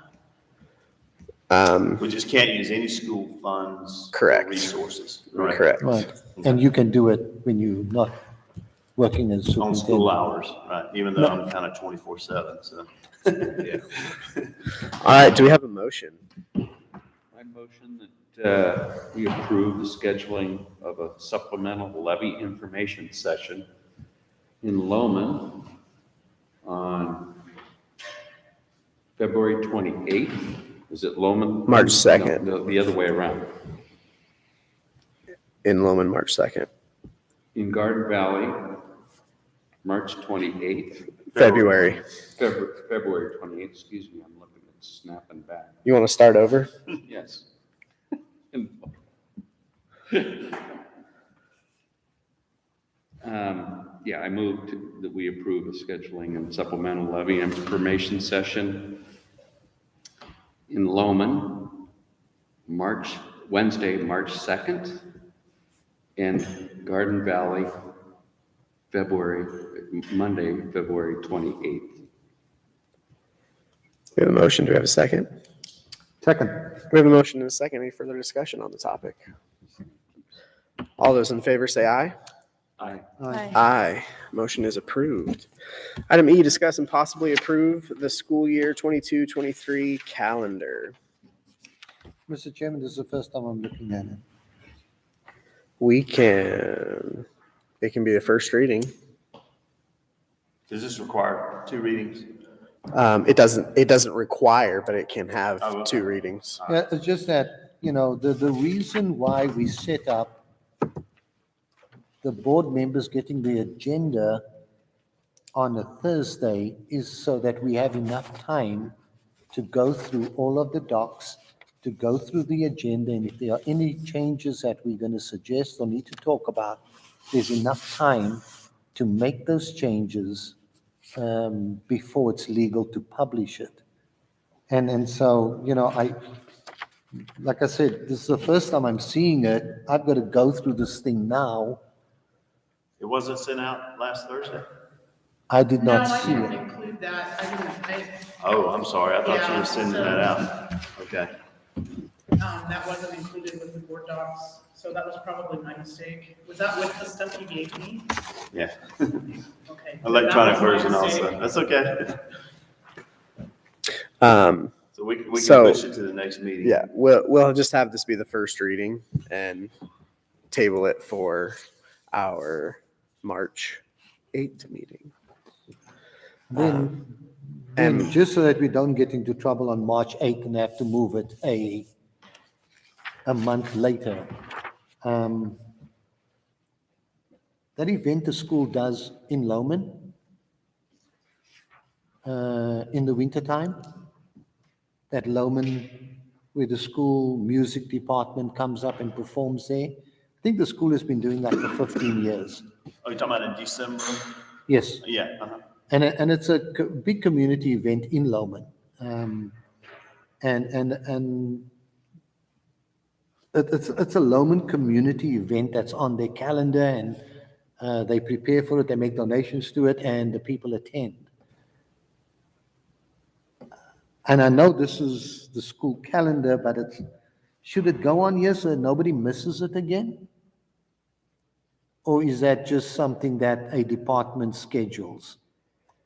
[SPEAKER 2] We just can't use any school funds. or
[SPEAKER 1] Correct.
[SPEAKER 2] Resources.
[SPEAKER 1] Correct.
[SPEAKER 3] Right, and you can do it when you're not working as
[SPEAKER 2] On
[SPEAKER 3] superintendent.
[SPEAKER 2] school hours, right, even though I'm kind of 24/7, so.
[SPEAKER 1] All right, do we have a motion?
[SPEAKER 5] I motion that we approve the scheduling of a supplemental levy information session in Loman on February 28th. Is it Loman?
[SPEAKER 1] March 2nd.
[SPEAKER 5] No, the other way around.
[SPEAKER 1] In Loman, March 2nd.
[SPEAKER 5] In Garden Valley, March 28th.
[SPEAKER 1] February.
[SPEAKER 5] February 28th, excuse me, I'm looking at snapping back.
[SPEAKER 1] You want to start over?
[SPEAKER 5] Yes. Yeah, I moved that we approve a scheduling and supplemental levy information session in Loman, Wednesday, March 2nd, and Garden Valley, Monday, February 28th.
[SPEAKER 1] We have a motion. Do we have a second?
[SPEAKER 3] Second.
[SPEAKER 1] We have a motion and a second. Any further discussion on the topic? All those in favor say aye.
[SPEAKER 5] Aye.
[SPEAKER 9] Aye.
[SPEAKER 1] Aye. Motion is approved. Item E, discuss and possibly approve the school year 22-23 calendar.
[SPEAKER 3] Mr. Chairman, this is the first time I'm looking at it.
[SPEAKER 1] It can be the first reading.
[SPEAKER 2] Does this require 2 readings?
[SPEAKER 1] It doesn't require, but it can have
[SPEAKER 2] Oh, okay.
[SPEAKER 1] 2 readings.
[SPEAKER 3] Yeah, it's just that, the reason why we set up the board members getting the agenda on a Thursday is so that we have enough time to go through all of the docs, to go through the agenda, and if there are any changes that we're going to suggest or need to talk about, there's enough time to make those changes before it's legal to publish it. And so, like I said, this is the first time I'm seeing it. I've got to go through this thing now.
[SPEAKER 2] It wasn't sent out last Thursday?
[SPEAKER 3] I did
[SPEAKER 6] No,
[SPEAKER 3] not
[SPEAKER 6] I
[SPEAKER 3] see
[SPEAKER 6] didn't
[SPEAKER 3] it.
[SPEAKER 6] include that. I
[SPEAKER 2] Oh, I'm sorry, I thought you
[SPEAKER 6] Yeah,
[SPEAKER 2] were sending
[SPEAKER 6] so-
[SPEAKER 2] that out. Okay.
[SPEAKER 6] that wasn't included with the board docs, so that was probably my mistake. Was that with the stuff you gave me?
[SPEAKER 2] Yeah.
[SPEAKER 6] Okay.
[SPEAKER 2] Electronic
[SPEAKER 6] That was
[SPEAKER 2] version
[SPEAKER 6] my
[SPEAKER 2] also.
[SPEAKER 6] mistake.
[SPEAKER 2] That's okay. So we can
[SPEAKER 1] So-
[SPEAKER 2] push it to the next meeting.
[SPEAKER 1] Yeah, we'll just have this be the first reading and table it for our March 8th meeting.
[SPEAKER 3] Then
[SPEAKER 1] and-
[SPEAKER 3] just so that we don't get into trouble on March 8th and have to move it a month later. That event the school does in Loman, in the wintertime. That Loman, where the school music department comes up and performs there. I think the school has been doing that for 15 years.
[SPEAKER 2] Oh, you're talking about in December?
[SPEAKER 3] Yes.
[SPEAKER 2] Yeah,
[SPEAKER 3] And it's a big community event in Loman. And it's a Loman community event that's on their calendar, and they prepare for it, they make donations to it, and the people attend. And I know this is the school calendar, but should it go on here so nobody misses it again? Or is that just something that a department schedules,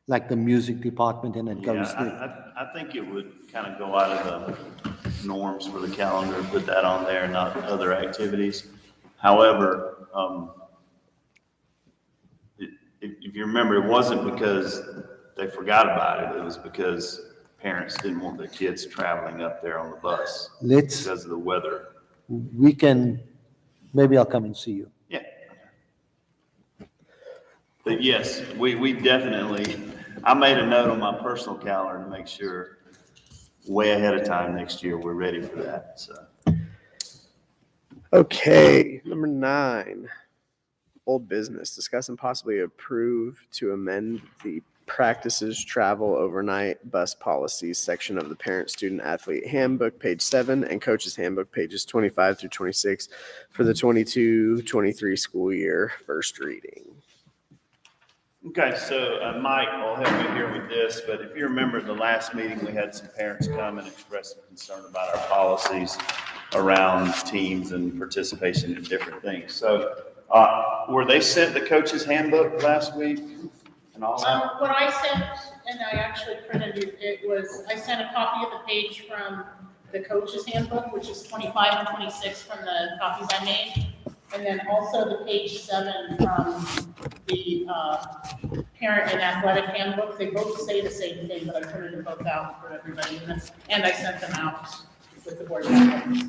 [SPEAKER 3] like the music department, and it goes there?
[SPEAKER 2] I think it would kind of go out of the norms for the calendar, put that on there, not other activities. However, if you remember, it wasn't because they forgot about it. It was because parents didn't want their kids traveling up there on the bus because of the weather.
[SPEAKER 3] Maybe I'll come and see you.
[SPEAKER 2] Yeah. But yes, we definitely, I made a note on my personal calendar to make sure way ahead of time next year, we're ready for that, so.
[SPEAKER 1] Okay, number 9, old business. Discuss and possibly approve to amend the practices travel overnight bus policies section of the parent student athlete handbook, page 7, and coach's handbook, pages 25 through 26 for the 22-23 school year, first reading.
[SPEAKER 2] Okay, so Mike will help me here with this, but if you remember the last meeting, we had some parents come and express some concern about our policies around teams and participation in different things. So were they sent the coach's handbook last week and all that?
[SPEAKER 6] What I sent, and I actually printed it was, I sent a copy of the page from the coach's handbook, which is 25 and 26 from the copies I made. And then also the page 7 from the parent and athletic handbook. They both say the same thing, but I printed them both out for everybody. And I sent them out with the board members.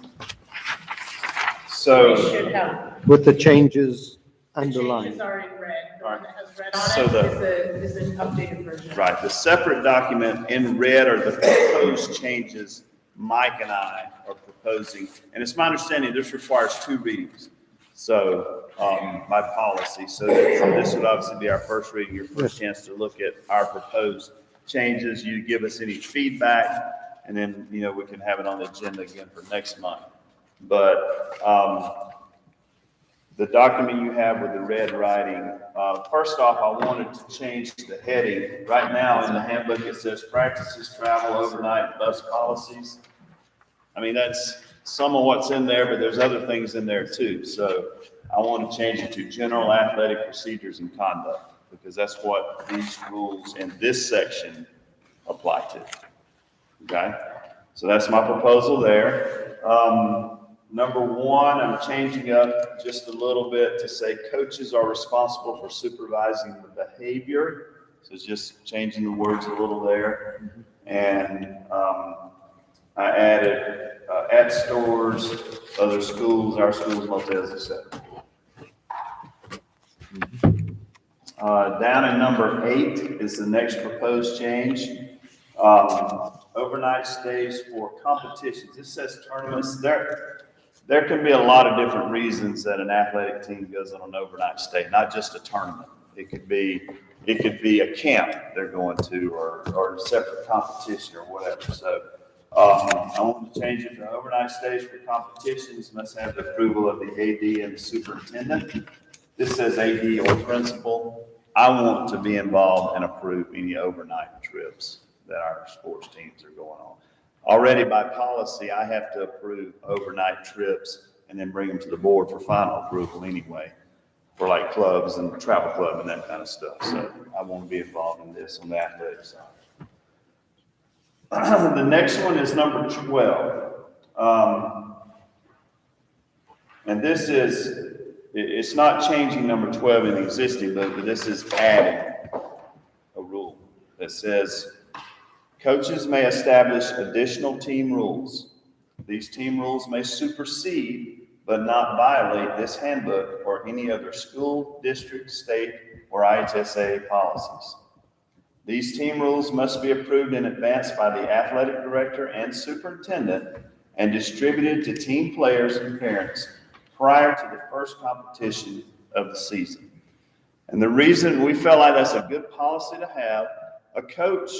[SPEAKER 2] So,
[SPEAKER 6] They should have.
[SPEAKER 3] With the changes
[SPEAKER 6] The
[SPEAKER 3] underlined.
[SPEAKER 6] changes are in red. The one that has red
[SPEAKER 2] So
[SPEAKER 6] on it is an updated version.
[SPEAKER 2] right, the separate document in red are the proposed changes Mike and I are proposing. And it's my understanding this requires 2 readings. So, by policy, so this would obviously be our first reading, your first chance to look at our proposed changes. You give us any feedback, and then, we can have it on the agenda again for next month. But, the document you have with the red writing, first off, I wanted to change the heading. Right now in the handbook, it says practices, travel, overnight, bus policies. I mean, that's some of what's in there, but there's other things in there too. So I want to change it to general athletic procedures and conduct, because that's what these rules in this section apply to. Okay? So that's my proposal there. Number 1, I'm changing up just a little bit to say coaches are responsible for supervising the behavior. So it's just changing the words a little there. And I added at stores, other schools, our schools, motels, etc. Down in number 8 is the next proposed change. Overnight stays for competitions. This says tournaments. There can be a lot of different reasons that an athletic team goes on an overnight stay, not just a tournament. It could be a camp they're going to, or a separate competition or whatever. So I want to change it to overnight stays for competitions must have the approval of the AD and the superintendent. This says AD or principal. I want to be involved and approve any overnight trips that our sports teams are going on. Already by policy, I have to approve overnight trips and then bring them to the board for final approval anyway, for like clubs and travel club and that kind of stuff. So I want to be involved in this on the athletic side. The next one is number 12. And this is, it's not changing number 12 in the existing book, but this is adding a rule that says coaches may establish additional team rules. These team rules may supersede but not violate this handbook or any other school, district, state, or IHSA policies. These team rules must be approved in advance by the athletic director and superintendent and distributed to team players and parents prior to the first competition of the season. And the reason we felt like that's a good policy to have, a coach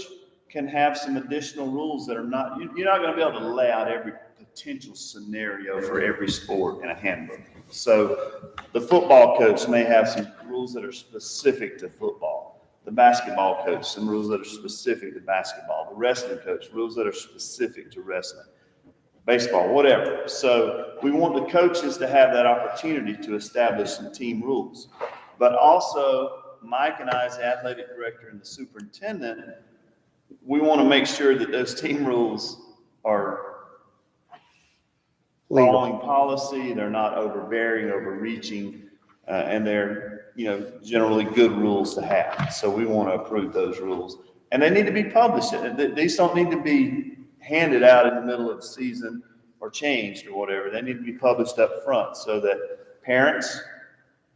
[SPEAKER 2] can have some additional rules that are not, you're not going to be able to lay out every potential scenario for every sport in a handbook. So the football coach may have some rules that are specific to football. The basketball coach, some rules that are specific to basketball. The wrestling coach, rules that are specific to wrestling. Baseball, whatever. So we want the coaches to have that opportunity to establish some team rules. But also, Mike and I, as the athletic director and the superintendent, we want to make sure that those team rules are
[SPEAKER 1] Legal.
[SPEAKER 2] following policy, they're not overbearing, overreaching, and they're, generally good rules to have. So we want to approve those rules. And they need to be published. These don't need to be handed out in the middle of the season or changed or whatever. They need to be published up front so that parents,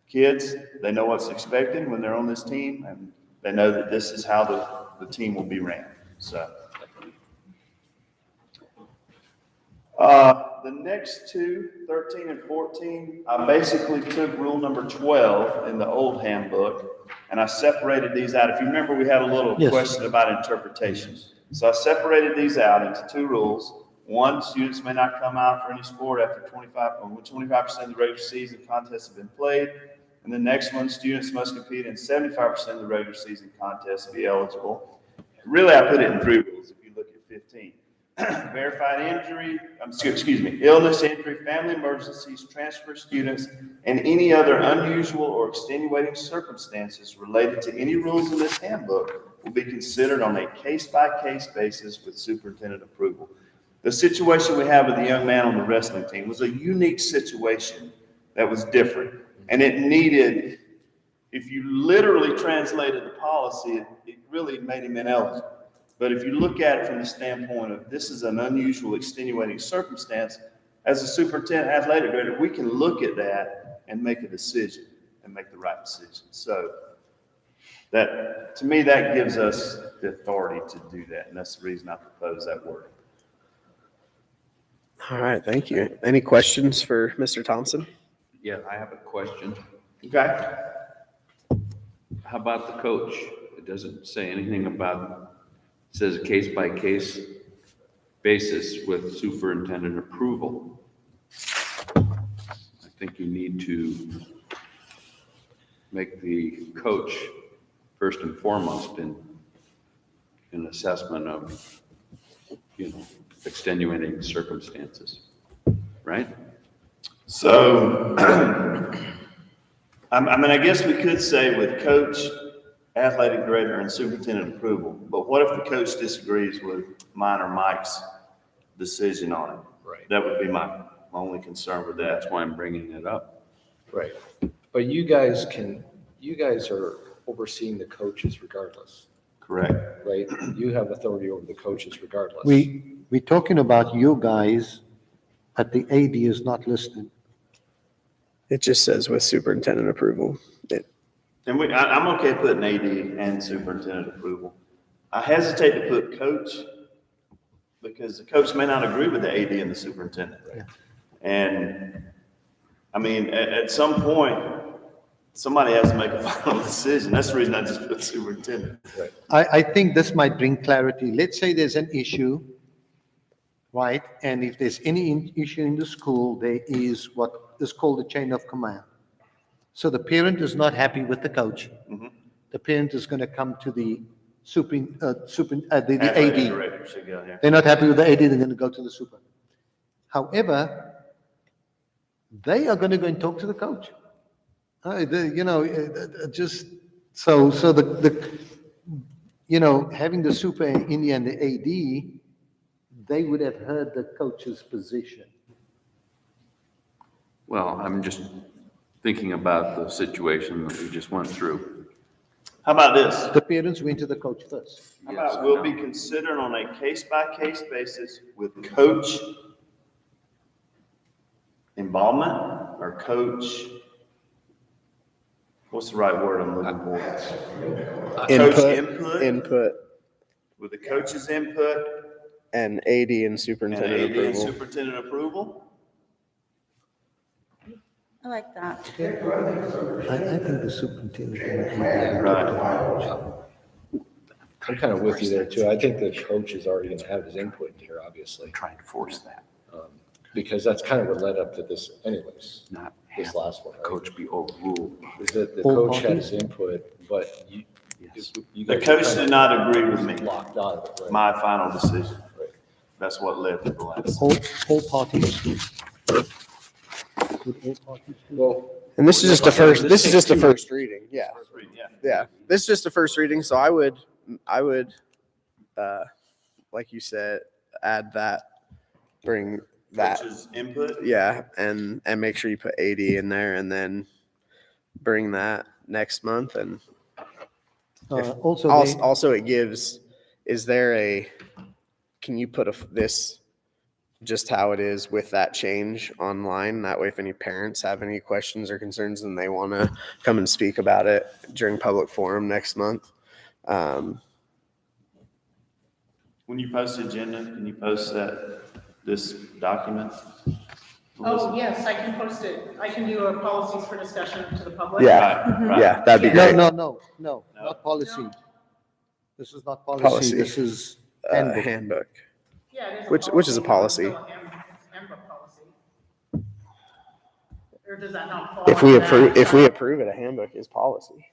[SPEAKER 2] kids, they know what's expected when they're on this team, and they know that this is how the team will be ran. So the next two, 13 and 14, I basically took rule number 12 in the old handbook, and I separated these out. If you remember, we had a little question about interpretation. So I separated these out into two rules. One, students may not come out for any sport after 25% of the regular season contests have been played. And the next one, students must compete in 75% of the regular season contests to be eligible. Really, I put it in three rules if you look at 15. Verified injury, illness, injury, family emergencies, transfer students, and any other unusual or extenuating circumstances related to any rules in this handbook will be considered on a case-by-case basis with superintendent approval. The situation we have with the young man on the wrestling team was a unique situation that was different. And it needed, if you literally translated the policy, it really made him ineligible. But if you look at it from the standpoint of this is an unusual, extenuating circumstance, as a superintendent, athletic director, we can look at that and make a decision and make the right decision. So that, to me, that gives us the authority to do that. And that's the reason I propose that word.
[SPEAKER 1] All right, thank you. Any questions for Mr. Thompson?
[SPEAKER 5] Yeah, I have a question.
[SPEAKER 2] Okay.
[SPEAKER 5] How about the coach? It doesn't say anything about, it says a case-by-case basis with superintendent approval. I think you need to make the coach first and foremost in an assessment of, extenuating circumstances, right?
[SPEAKER 2] So, I guess we could say with coach, athletic director, and superintendent approval, but what if the coach disagrees with mine or Mike's decision on it?
[SPEAKER 7] Right.
[SPEAKER 2] That would be my only concern with that.
[SPEAKER 5] That's why I'm bringing it up.
[SPEAKER 7] Right. But you guys are overseeing the coaches regardless,
[SPEAKER 2] Correct.
[SPEAKER 7] right? You have authority over the coaches regardless.
[SPEAKER 3] We're talking about you guys, but the AD is not listed.
[SPEAKER 1] It just says with superintendent approval.
[SPEAKER 2] And I'm okay putting AD and superintendent approval. I hesitate to put coach because the coach may not agree with the AD and the superintendent.
[SPEAKER 3] Yeah.
[SPEAKER 2] And at some point, somebody has to make a final decision. That's the reason I just put superintendent.
[SPEAKER 7] Right.
[SPEAKER 3] I think this might bring clarity. Let's say there's an issue, right? And if there's any issue in the school, there is what is called the chain of command. So the parent is not happy with the coach.
[SPEAKER 2] Mhm.
[SPEAKER 3] The parent is going to come to the the
[SPEAKER 2] Athletic
[SPEAKER 3] AD.
[SPEAKER 2] director should go there.
[SPEAKER 3] They're not happy with the AD, they're going to go to the super. However, they are going to go and talk to the coach. Just so having the super in the and the AD, they would have heard the coach's position.
[SPEAKER 5] Well, I'm just thinking about the situation that we just went through.
[SPEAKER 2] How about this?
[SPEAKER 3] The parents went to the coach first.
[SPEAKER 2] How
[SPEAKER 5] Yes,
[SPEAKER 2] about
[SPEAKER 5] I
[SPEAKER 2] we'll
[SPEAKER 5] know.
[SPEAKER 2] be considered on a case-by-case basis with coach involvement or coach what's the right word I'm looking for? Coach
[SPEAKER 1] Input
[SPEAKER 2] with the coach's input
[SPEAKER 1] and AD and
[SPEAKER 2] and
[SPEAKER 1] superintendent
[SPEAKER 2] AD and
[SPEAKER 1] approval.
[SPEAKER 2] superintendent approval?
[SPEAKER 9] I like that.
[SPEAKER 3] I think the superintendent.
[SPEAKER 2] Right.
[SPEAKER 7] I'm kind of with you there too. I think the coach is already going to have his input in here, obviously,
[SPEAKER 5] Trying to force that,
[SPEAKER 7] because that's kind of what led up to this anyways,
[SPEAKER 5] not
[SPEAKER 7] this
[SPEAKER 5] have
[SPEAKER 7] last one.
[SPEAKER 5] the
[SPEAKER 7] right?
[SPEAKER 5] coach be overruled.
[SPEAKER 7] Is that the
[SPEAKER 3] All
[SPEAKER 7] coach had his
[SPEAKER 3] parties?
[SPEAKER 7] input, but you.
[SPEAKER 5] Yes.
[SPEAKER 7] you
[SPEAKER 2] The
[SPEAKER 7] guys
[SPEAKER 2] coach
[SPEAKER 7] were kind
[SPEAKER 2] did
[SPEAKER 7] of
[SPEAKER 2] not agree with me.
[SPEAKER 7] Locked out of it, right?
[SPEAKER 2] My final decision.
[SPEAKER 7] Right.
[SPEAKER 2] That's what led to the last.
[SPEAKER 3] All parties. Would all parties do?
[SPEAKER 7] Well,
[SPEAKER 1] And this is just a first,
[SPEAKER 5] This
[SPEAKER 1] this is just a
[SPEAKER 5] takes 2
[SPEAKER 1] first reading, yeah.
[SPEAKER 2] Yeah.
[SPEAKER 1] Yeah, this is just a first reading, so I would, like you said, add that, bring that,
[SPEAKER 2] Coach's input?
[SPEAKER 1] yeah, and make sure you put 80 in there, and then bring that next month, and
[SPEAKER 3] Also,
[SPEAKER 1] also it gives, can you put this, just how it is with that change online? That way, if any parents have any questions or concerns and they want to come and speak about it during public forum next month.
[SPEAKER 2] When you post the agenda, can you post this document?
[SPEAKER 6] Oh, yes, I can post it. I can do a policies for discussion to the public.
[SPEAKER 1] Yeah.
[SPEAKER 2] Right, right.
[SPEAKER 1] Yeah, that'd be
[SPEAKER 3] no,
[SPEAKER 1] great.
[SPEAKER 3] no, not policy. This is not
[SPEAKER 1] Policy.
[SPEAKER 3] policy, this is handbook.
[SPEAKER 1] Handbook.
[SPEAKER 6] Yeah, it is.
[SPEAKER 1] Which is a policy.
[SPEAKER 6] It's still a handbook policy. Or does that not fall?
[SPEAKER 1] If we
[SPEAKER 6] under that?
[SPEAKER 1] approve it, a handbook is policy.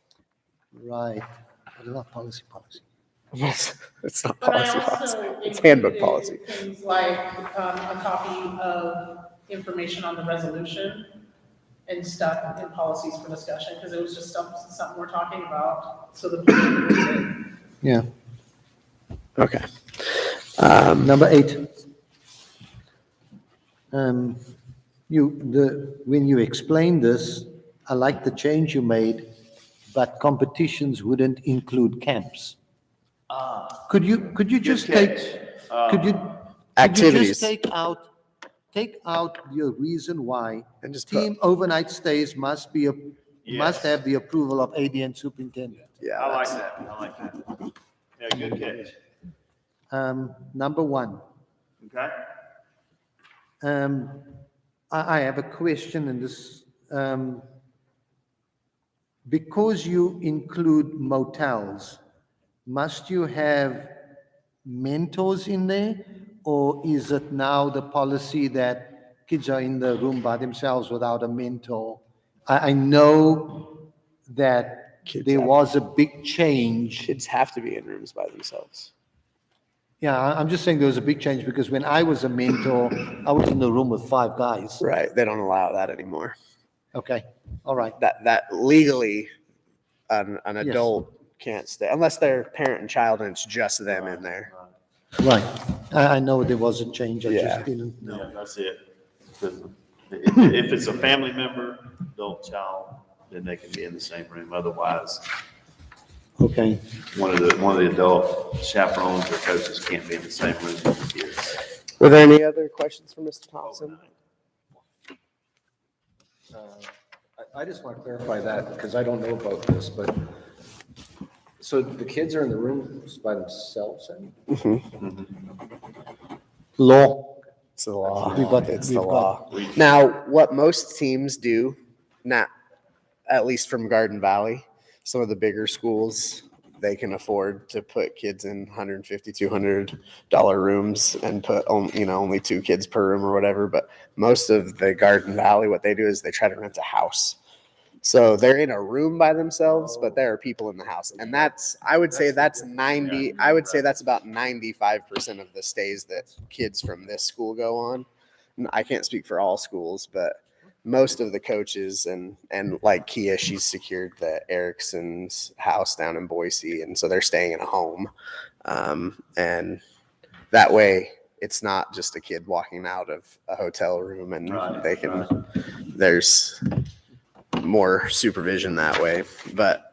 [SPEAKER 3] Right, but not policy.
[SPEAKER 1] It's not
[SPEAKER 6] But I
[SPEAKER 1] policy.
[SPEAKER 6] also
[SPEAKER 1] It's handbook
[SPEAKER 6] included
[SPEAKER 1] policy.
[SPEAKER 6] things like a copy of information on the resolution and stuff in policies for discussion, because it was just something we're talking about, so the people can read it.
[SPEAKER 3] Yeah.
[SPEAKER 1] Okay.
[SPEAKER 3] Number 8. When you explained this, I like the change you made, but competitions wouldn't include camps. Could you just take, could you
[SPEAKER 1] Activities.
[SPEAKER 3] just take out your reason why
[SPEAKER 1] And just
[SPEAKER 3] team overnight stays must
[SPEAKER 2] Yes.
[SPEAKER 3] have the approval of AD and superintendent.
[SPEAKER 1] Yeah.
[SPEAKER 2] I like that. Yeah, good catch.
[SPEAKER 3] Number 1.
[SPEAKER 2] Okay?
[SPEAKER 3] I have a question in this. Because you include motels, must you have mentors in there? Or is it now the policy that kids are in the room by themselves without a mentor? I know that
[SPEAKER 1] Kids
[SPEAKER 3] there
[SPEAKER 1] have-
[SPEAKER 3] was a big change.
[SPEAKER 1] Kids have to be in rooms by themselves.
[SPEAKER 3] Yeah, I'm just saying there was a big change because when I was a mentor, I was in the room with 5 guys.
[SPEAKER 1] Right. They don't allow that anymore.
[SPEAKER 3] Okay, all right.
[SPEAKER 1] That legally, an
[SPEAKER 3] Yes.
[SPEAKER 1] adult can't stay unless they're parent and child and it's just them in there.
[SPEAKER 3] Right. I know there was a change. I
[SPEAKER 1] Yeah.
[SPEAKER 3] just didn't know.
[SPEAKER 2] Yeah, that's it. Because if it's a family member, adult, child, then they can be in the same room. Otherwise,
[SPEAKER 3] Okay.
[SPEAKER 2] one of the adult chaperones or coaches can't be in the same room with the kids.
[SPEAKER 1] Were there any other questions for Mr. Thompson?
[SPEAKER 7] I just want to clarify that because I don't know about this, but so the kids are in the rooms by themselves and
[SPEAKER 3] Law.
[SPEAKER 1] It's the law. It's the
[SPEAKER 3] we've
[SPEAKER 1] law. Now, what most teams do, not at least from Garden Valley, some of the bigger schools, they can afford to put kids in $150, $200 rooms and put only 2 kids per room or whatever. But most of the Garden Valley, what they do is they try to rent a house. So they're in a room by themselves, but there are people in the house. And I would say that's about 95% of the stays that kids from this school go on. And I can't speak for all schools, but most of the coaches and like Kia, she's secured the Erickson's house down in Boise. And so they're staying in a home. And that way it's not just a kid walking out of a hotel room and there's more supervision that way. But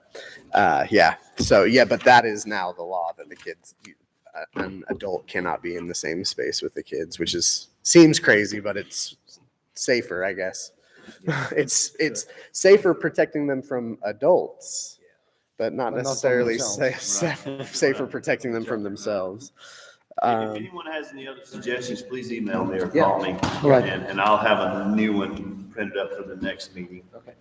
[SPEAKER 1] but that is now the law that the kids, an adult cannot be in the same space with the kids, which seems crazy, but it's safer, I guess. It's safer protecting them from adults, but not
[SPEAKER 3] But not from
[SPEAKER 1] necessarily
[SPEAKER 3] themselves.
[SPEAKER 1] safer protecting them from themselves.
[SPEAKER 2] If
[SPEAKER 1] Um,
[SPEAKER 2] anyone has any other suggestions, please email me or
[SPEAKER 7] Yeah.
[SPEAKER 2] call me.
[SPEAKER 3] Right.
[SPEAKER 2] And I'll have a new one printed up for the next meeting.
[SPEAKER 7] Okay.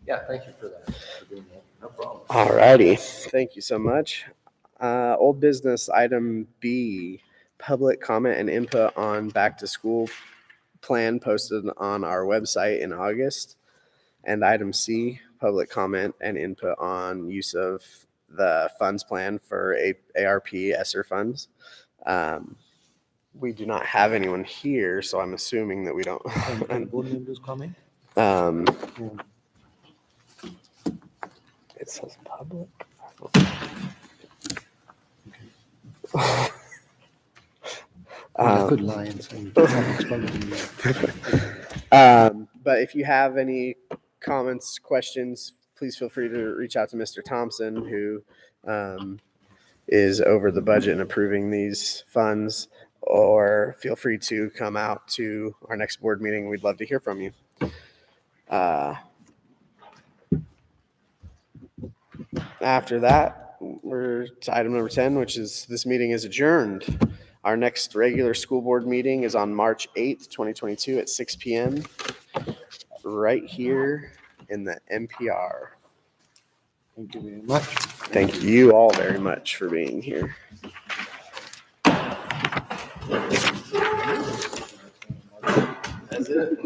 [SPEAKER 7] Yeah, thank you for that. for doing that.
[SPEAKER 2] No problem.
[SPEAKER 1] All righty, thank you so much. Old business item B, public comment and input on back to school plan posted on our website in August. And item C, public comment and input on use of the funds plan for ARP ESSER funds. We do not have anyone here, so I'm assuming that we don't.
[SPEAKER 3] And board members comment?
[SPEAKER 1] Um,
[SPEAKER 3] Yeah.
[SPEAKER 1] it says public.
[SPEAKER 3] I could lie and say, public spoken.
[SPEAKER 1] But if you have any comments, questions, please feel free to reach out to Mr. Thompson, who is over the budget and approving these funds, or feel free to come out to our next board meeting. We'd love to hear from you. After that, we're to item number 10, which is this meeting is adjourned. Our next regular school board meeting is on March 8th, 2022 at 6 p.m. right here in the NPR.
[SPEAKER 3] Thank you very much.
[SPEAKER 1] Thank you all very much for being here.
[SPEAKER 2] That's it.